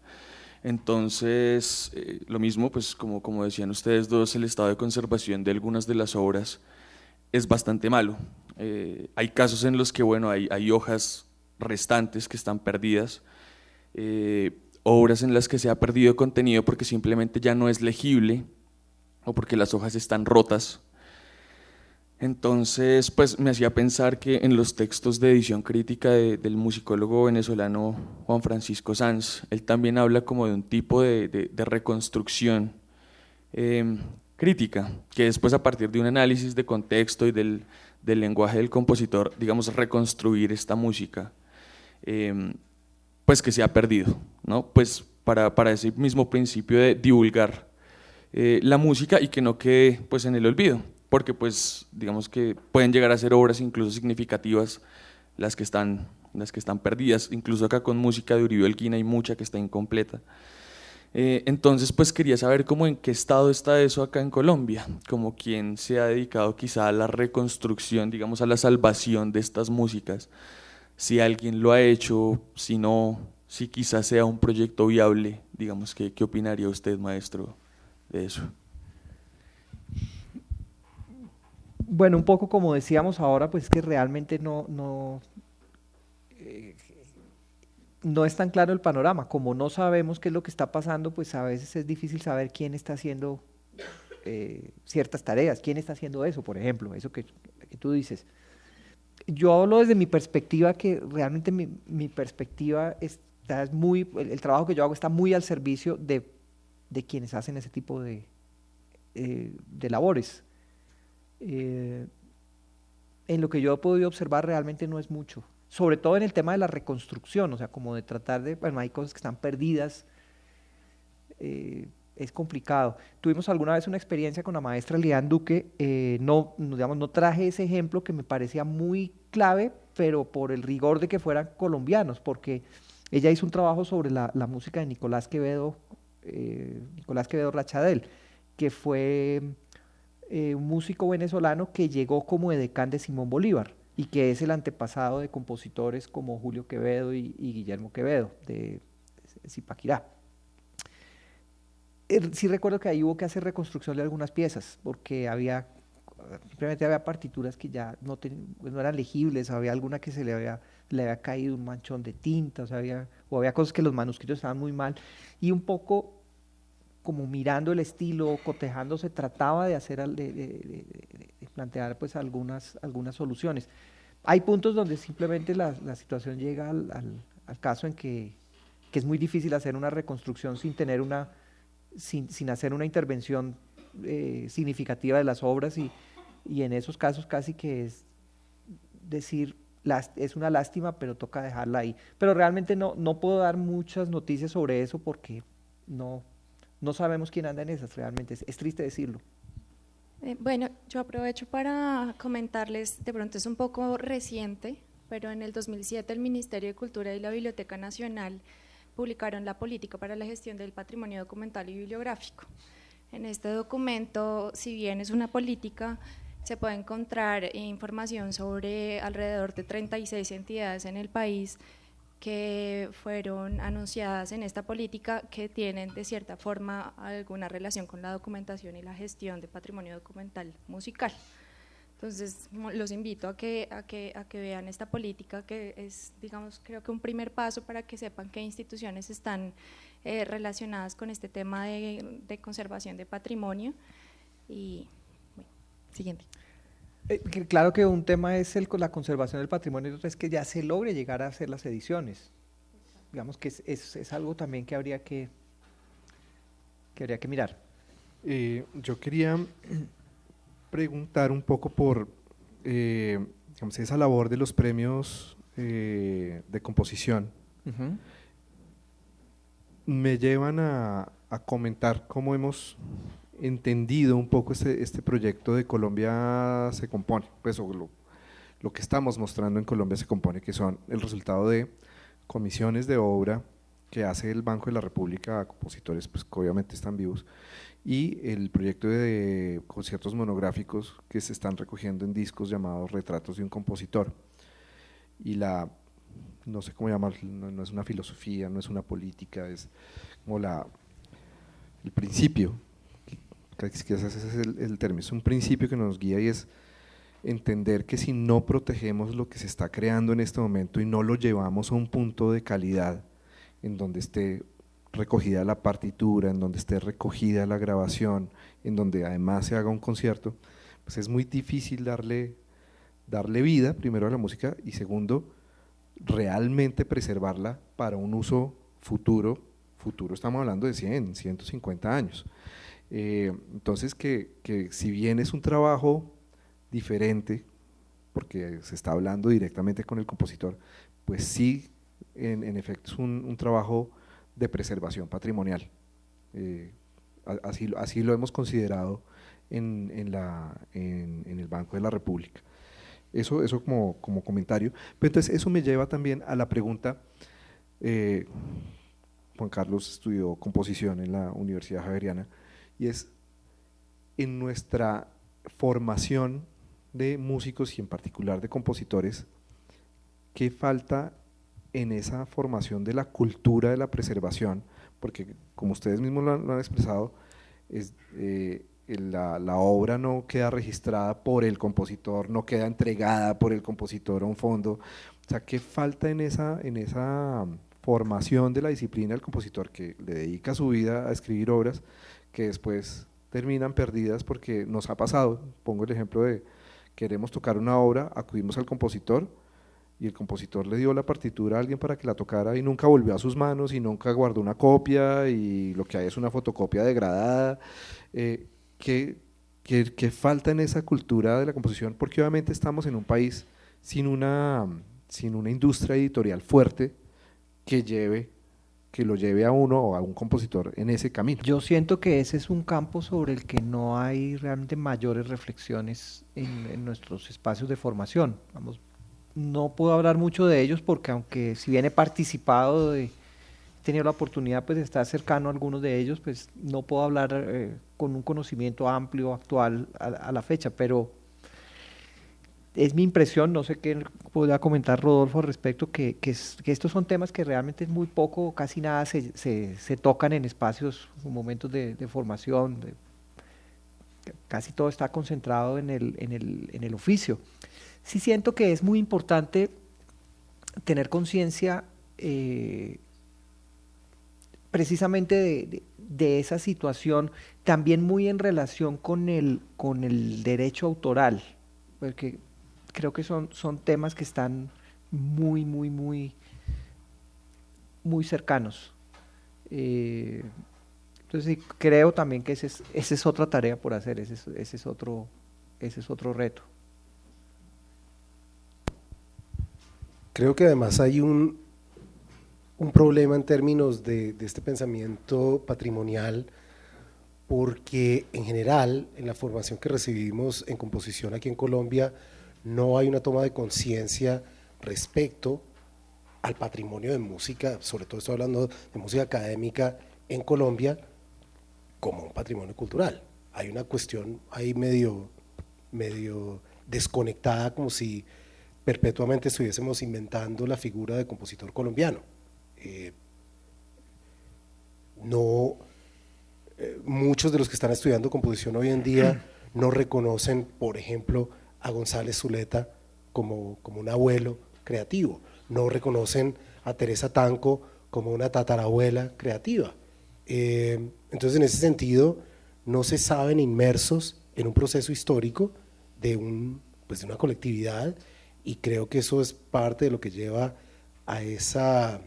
Entonces, lo mismo, pues como decían ustedes dos, el estado de conservación de algunas de las obras es bastante malo. Hay casos en los que, bueno, hay hojas restantes que están perdidas, obras en las que se ha perdido contenido porque simplemente ya no es legible o porque las hojas están rotas. Entonces, pues me hacía pensar que en los textos de edición crítica del musicólogo venezolano Juan Francisco Sanz, él también habla como de un tipo de reconstrucción crítica, que después, a partir de un análisis de contexto y del lenguaje del compositor, digamos, reconstruir esta música, pues que se ha perdido, ¿no? Pues para ese mismo principio de divulgar la música y que no quede, pues, en el olvido, porque, pues, digamos que pueden llegar a ser obras incluso significativas las que están perdidas. Incluso acá con música de Uribe Elguín hay mucha que está incompleta. Entonces, pues quería saber cómo en qué estado está eso acá en Colombia, como quien se ha dedicado quizá a la reconstrucción, digamos, a la salvación de estas músicas, si alguien lo ha hecho, si no, si quizás sea un proyecto viable, digamos. ¿Qué opinaría usted, maestro, de eso? Bueno, un poco como decíamos ahora, pues es que realmente no es tan claro el panorama. Como no sabemos qué es lo que está pasando, pues a veces es difícil saber quién está haciendo ciertas tareas, quién está haciendo eso, por ejemplo, eso que tú dices. Yo hablo desde mi perspectiva, que realmente mi perspectiva es muy, el trabajo que yo hago está muy al servicio de quienes hacen ese tipo de labores. En lo que yo he podido observar realmente no es mucho, sobre todo en el tema de la reconstrucción, o sea, como de tratar de, bueno, hay cosas que están perdidas, es complicado. Tuvimos alguna vez una experiencia con la maestra Lian Duque, digamos, no traje ese ejemplo que me parecía muy clave, pero por el rigor de que fueran colombianos, porque ella hizo un trabajo sobre la música de Nicolás Quevedo Rachadel, que fue un músico venezolano que llegó como edecán de Simón Bolívar y que es el antepasado de compositores como Julio Quevedo y Guillermo Quevedo de Zipaquirá. Sí recuerdo que ahí hubo que hacer reconstrucción de algunas piezas porque simplemente había partituras que ya no eran legibles, había alguna que le había caído un manchón de tinta, o había cosas que los manuscritos estaban muy mal, y un poco como mirando el estilo, cotejando, se trataba de hacer, de plantear pues algunas soluciones. Hay puntos donde simplemente la situación llega al caso en que es muy difícil hacer una reconstrucción sin hacer una intervención significativa de las obras, y en esos casos casi que es decir, es una lástima, pero toca dejarla ahí. Pero realmente no puedo dar muchas noticias sobre eso porque no sabemos quién anda en esas, realmente es triste decirlo. Bueno, yo aprovecho para comentarles, de pronto es un poco reciente, pero en el 2007 el Ministerio de Cultura y la Biblioteca Nacional publicaron la Política para la Gestión del Patrimonio Documental y Bibliográfico. En este documento, si bien es una política, se puede encontrar información sobre alrededor de 36 entidades en el país que fueron anunciadas en esta política, que tienen de cierta forma alguna relación con la documentación y la gestión de patrimonio documental musical. Entonces los invito a que vean esta política, que es, digamos, creo que un primer paso para que sepan qué instituciones están relacionadas con este tema de conservación de patrimonio. Y bueno, siguiente. Claro que un tema es la conservación del patrimonio, y otro es que ya se logre llegar a hacer las ediciones. Digamos que es algo también que habría que mirar. Yo quería preguntar un poco por digamos, esa labor de los premios de composición. Uh-huh. Me llevan a comentar cómo hemos entendido un poco este proyecto de Colombia se compone, pues lo que estamos mostrando en Colombia se compone, que son el resultado de comisiones de obra que hace el Banco de la República a compositores pues, que obviamente están vivos, y el proyecto de conciertos monográficos que se están recogiendo en discos llamados Retratos de un Compositor. Y no sé cómo llamarlo, no es una filosofía, no es una política, es como el principio, ese es el término, es un principio que nos guía, y es entender que si no protegemos lo que se está creando en este momento y no lo llevamos a un punto de calidad en donde esté recogida la partitura, en donde esté recogida la grabación, en donde además se haga un concierto, pues es muy difícil darle vida, primero a la música, y segundo, realmente preservarla para un uso futuro, estamos hablando de 100, 150 años. Entonces que si bien es un trabajo diferente, porque se está hablando directamente con el compositor, pues sí, en efecto es un trabajo de preservación patrimonial. Así lo hemos considerado en el Banco de la República. Eso como comentario. Pero entonces eso me lleva también a la pregunta, Juan Carlos estudió composición en la Universidad Javeriana, y es en nuestra formación de músicos y en particular de compositores, ¿qué falta en esa formación de la cultura de la preservación? Porque como ustedes mismos lo han expresado, la obra no queda registrada por el compositor, no queda entregada por el compositor a un fondo. O sea, ¿qué falta en esa formación de la disciplina del compositor que le dedica su vida a escribir obras que después terminan perdidas porque nos ha pasado? Pongo el ejemplo de queremos tocar una obra, acudimos al compositor y el compositor le dio la partitura a alguien para que la tocara y nunca volvió a sus manos y nunca guardó una copia y lo que hay es una fotocopia degradada. ¿Qué falta en esa cultura de la composición? Porque obviamente estamos en un país sin una industria editorial fuerte que lo lleve a uno o a un compositor en ese camino. Yo siento que ese es un campo sobre el que no hay realmente mayores reflexiones en nuestros espacios de formación. Vamos, no puedo hablar mucho de ellos porque aunque si bien he participado, he tenido la oportunidad pues, de estar cercano a algunos de ellos, pues no puedo hablar con un conocimiento amplio, actual a la fecha, pero es mi impresión, no sé qué podría comentar Rodolfo al respecto, que estos son temas que realmente muy poco o casi nada se tocan en espacios o momentos de formación, casi todo está concentrado en el oficio. Sí siento que es muy importante tener conciencia precisamente de esa situación, también muy en relación con el derecho autoral, porque creo que son temas que están muy cercanos. Entonces sí, creo también que esa es otra tarea por hacer, ese es otro reto. Creo que además hay un problema en términos de este pensamiento patrimonial, porque en general en la formación que recibimos en composición aquí en Colombia no hay una toma de conciencia respecto al patrimonio de música, sobre todo estoy hablando de música académica en Colombia, como un patrimonio cultural. Hay una cuestión ahí medio desconectada, como si perpetuamente estuviésemos inventando la figura de compositor colombiano. Muchos de los que están estudiando composición hoy en día no reconocen, por ejemplo, a González Zuleta como un abuelo creativo, no reconocen a Teresa Tanco como una tatarabuela creativa. Entonces, en ese sentido, no se saben inmersos en un proceso histórico de una colectividad, y creo que eso es parte de lo que lleva a esa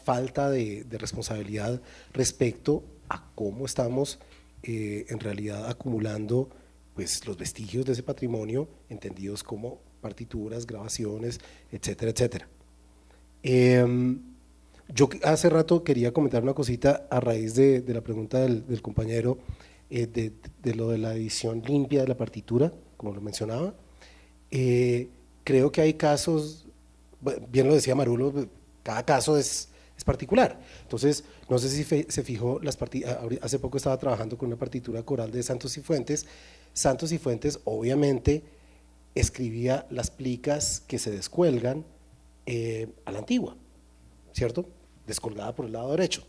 falta de responsabilidad respecto a cómo estamos en realidad acumulando pues, los vestigios de ese patrimonio, entendidos como partituras, grabaciones, etcétera, etcétera. Yo hace rato quería comentar una cosita a raíz de la pregunta del compañero de lo de la edición limpia de la partitura, como lo mencionaba. Creo que hay casos, bien lo decía Marulo, cada caso es particular. Entonces, no sé si se fijó, hace poco estaba trabajando con una partitura coral de Santos Cifuentes. Santos Cifuentes obviamente escribía las plicas que se descuelgan a la antigua, ¿cierto? Descolgada por el lado derecho.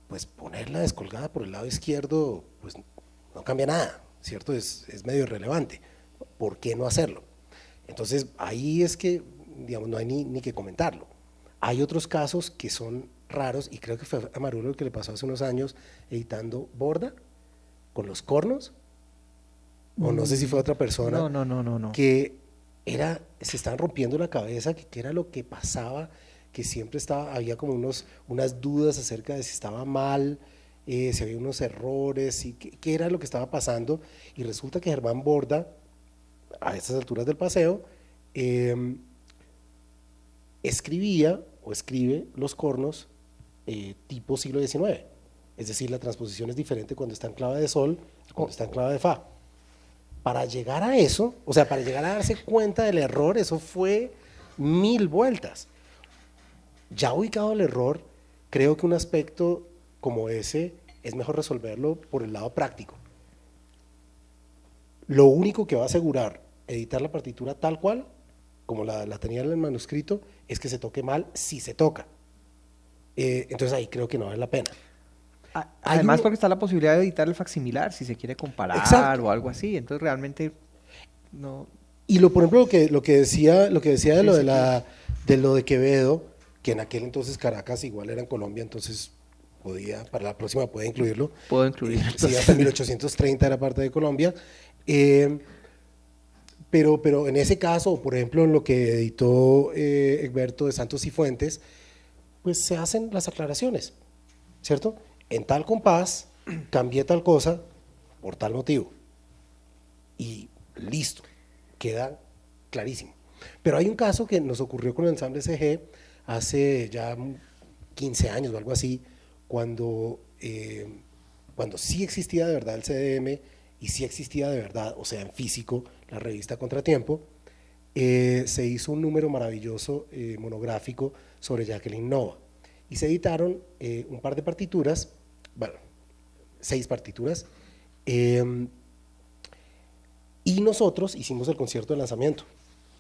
Pues ponerla descolgada por el lado izquierdo, pues no cambia nada, ¿cierto? Es medio irrelevante. ¿Por qué no hacerlo? Entonces, ahí es que, digamos, no hay ni que comentarlo. Hay otros casos que son raros, y creo que fue a Marulo el que le pasó hace unos años editando Borda con los cornos, o no sé si fue otra persona. No. Que se estaban rompiendo la cabeza, que era lo que pasaba, que siempre había como unas dudas acerca de si estaba mal, si había unos errores, y qué era lo que estaba pasando, y resulta que Germán Borda, a estas alturas del paseo, escribe los cornos tipo siglo XIX, es decir, la transposición es diferente cuando está en clave de sol, cuando está en clave de fa. Para llegar a eso, o sea, para llegar a darse cuenta del error, eso fue 1000 vueltas. Ya ubicado el error, creo que un aspecto como ese es mejor resolverlo por el lado práctico. Lo único que va a asegurar editar la partitura tal cual, como la tenía en el manuscrito, es que se toque mal si se toca. Entonces ahí creo que no vale la pena. Además, porque está la posibilidad de editar el facsimilar, si se quiere comparar. Exacto. O algo así. Entonces, realmente no. Y por ejemplo, lo que decía de lo de lo de Quevedo, que en aquel entonces Caracas igual era en Colombia, entonces para la próxima puede incluirlo. Puedo incluirlo. Sí, hasta 1830 era parte de Colombia. Pero en ese caso, por ejemplo, en lo que editó Egberto de Santos y Fuentes, pues se hacen las aclaraciones, ¿cierto? En tal compás cambié tal cosa por tal motivo. Y listo, queda clarísimo. Pero hay un caso que nos ocurrió con el ensamble CG hace ya 15 años o algo así, cuando sí existía de verdad el CDM y sí existía de verdad, o sea, en físico, la revista Contratiempo, se hizo un número maravilloso monográfico sobre Jacqueline Nova y se editaron un par de partituras, bueno, 6 partituras, y nosotros hicimos el concierto de lanzamiento,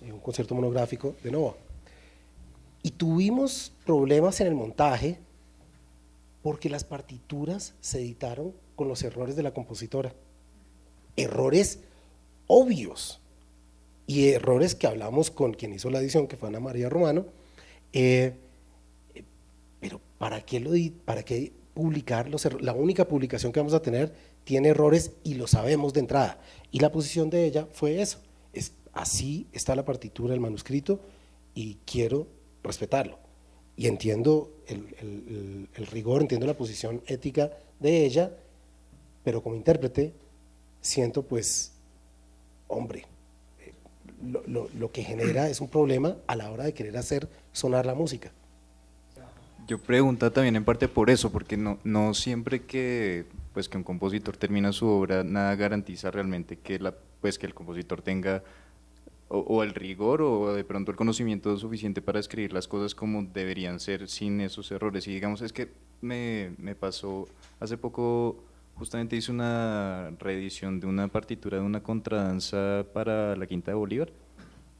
un concierto monográfico de Nova. Y tuvimos problemas en el montaje porque las partituras se editaron con los errores de la compositora. Errores obvios y errores que hablamos con quien hizo la edición, que fue Ana María Romano. Pero ¿para qué publicar los errores? La única publicación que vamos a tener tiene errores y lo sabemos de entrada. Y la posición de ella fue eso. Así está la partitura, el manuscrito, y quiero respetarlo. Y entiendo el rigor, entiendo la posición ética de ella, pero como intérprete siento pues, hombre, lo que genera es un problema a la hora de querer hacer sonar la música. Yo pregunto también en parte por eso, porque no siempre que un compositor termina su obra, nada garantiza realmente que el compositor tenga o el rigor o de pronto el conocimiento suficiente para escribir las cosas como deberían ser sin esos errores. Y digamos, es que me pasó hace poco, justamente hice una reedición de una partitura de una contradanza para la Quinta de Bolívar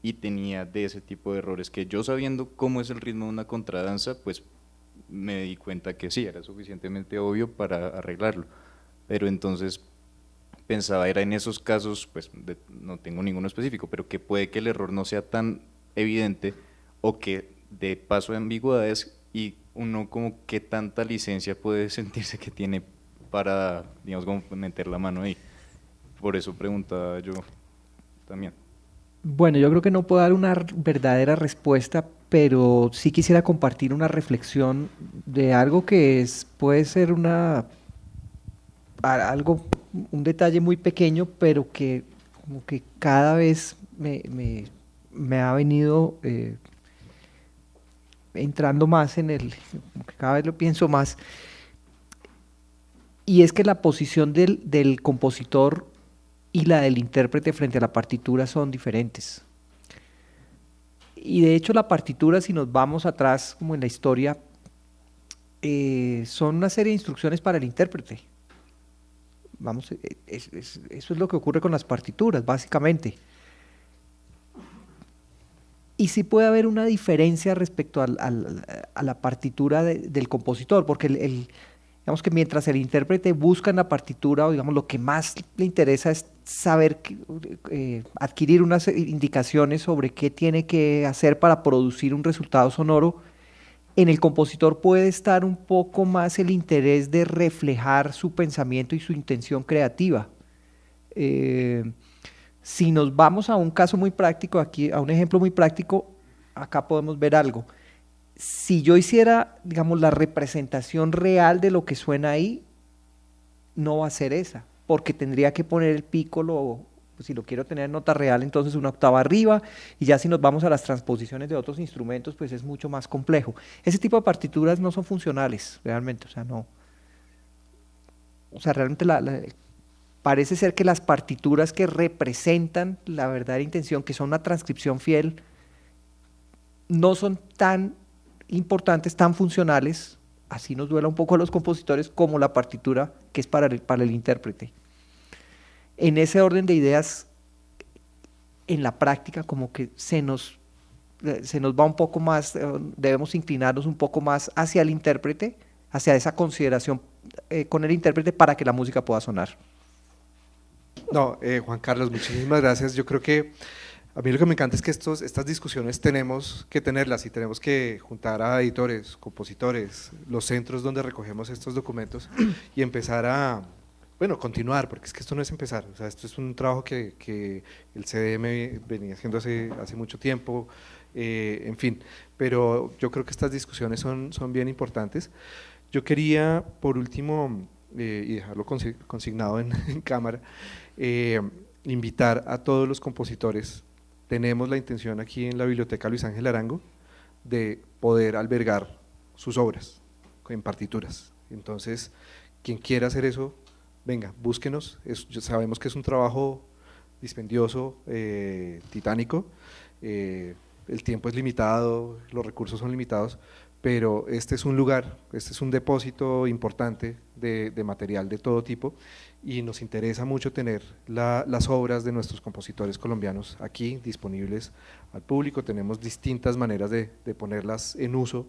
y tenía de ese tipo de errores que yo, sabiendo cómo es el ritmo de una contradanza, pues me di cuenta que sí, era suficientemente obvio para arreglarlo. Pero entonces pensaba, era en esos casos, pues no tengo ninguno específico, pero que puede que el error no sea tan evidente o que de paso de ambigüedades, y uno como que tanta licencia puede sentirse que tiene para, digamos, como meter la mano ahí. Por eso preguntaba yo también. Bueno, yo creo que no puedo dar una verdadera respuesta, pero sí quisiera compartir una reflexión de algo que puede ser un detalle muy pequeño, pero que como que cada vez me ha venido entrando más como que cada vez lo pienso más, y es que la posición del compositor y la del intérprete frente a la partitura son diferentes. Y de hecho la partitura, si nos vamos atrás como en la historia, son una serie de instrucciones para el intérprete. Eso es lo que ocurre con las partituras, básicamente. Y sí puede haber una diferencia respecto a la partitura del compositor, porque digamos que mientras el intérprete busca en la partitura, o digamos lo que más le interesa es saber, adquirir unas indicaciones sobre qué tiene que hacer para producir un resultado sonoro, en el compositor puede estar un poco más el interés de reflejar su pensamiento y su intención creativa. Si nos vamos a un caso muy práctico, aquí a un ejemplo muy práctico, acá podemos ver algo. Si yo hiciera, digamos, la representación real de lo que suena ahí, no va a ser esa, porque tendría que poner el pícolo, pues si lo quiero tener en nota real, entonces una octava arriba, y ya si nos vamos a las transposiciones de otros instrumentos, pues es mucho más complejo. Ese tipo de partituras no son funcionales, realmente, realmente parece ser que las partituras que representan la verdadera intención, que son una transcripción fiel, no son tan importantes, tan funcionales, así nos duela un poco a los compositores, como la partitura que es para el intérprete. En ese orden de ideas, en la práctica como que se nos va un poco más, debemos inclinarnos un poco más hacia el intérprete, hacia esa consideración con el intérprete para que la música pueda sonar. No, Juan Carlos, muchísimas gracias. Yo creo que a mí lo que me encanta es que estas discusiones tenemos que tenerlas y tenemos que juntar a editores, compositores, los centros donde recogemos estos documentos y empezar a, bueno, continuar, porque es que esto no es empezar, o sea, esto es un trabajo que el CDM venía haciendo hace mucho tiempo, en fin, pero yo creo que estas discusiones son bien importantes. Yo quería, por último, y dejarlo consignado en cámara, invitar a todos los compositores. Tenemos la intención aquí en la Biblioteca Luis Ángel Arango de poder albergar sus obras en partituras. Entonces, quien quiera hacer eso, venga, búsquenos. Sabemos que es un trabajo dispendioso, titánico, el tiempo es limitado, los recursos son limitados, pero este es un lugar, este es un depósito importante de material de todo tipo y nos interesa mucho tener las obras de nuestros compositores colombianos aquí disponibles al público. Tenemos distintas maneras de ponerlas en uso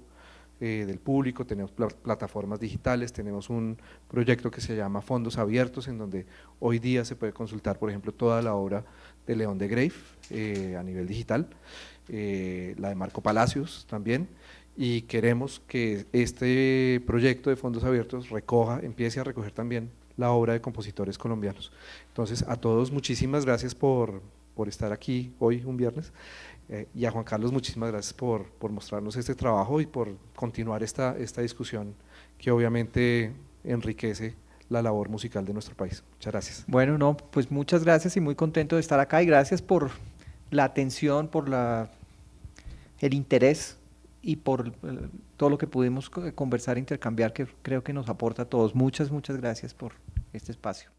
del público, tenemos plataformas digitales, tenemos un proyecto que se llama Fondos Abiertos, en donde hoy día se puede consultar, por ejemplo, toda la obra de León de Greiff a nivel digital, la de Marco Palacios también, y queremos que este proyecto de Fondos Abiertos empiece a recoger también la obra de compositores colombianos. Entonces, a todos muchísimas gracias por estar aquí hoy, un viernes, y a Juan Carlos muchísimas gracias por mostrarnos este trabajo y por continuar esta discusión que obviamente enriquece la labor musical de nuestro país. Muchas gracias. Bueno, no, pues muchas gracias y muy contento de estar acá y gracias por la atención, por el interés y por todo lo que pudimos conversar e intercambiar, que creo que nos aporta a todos. Muchas gracias por este espacio.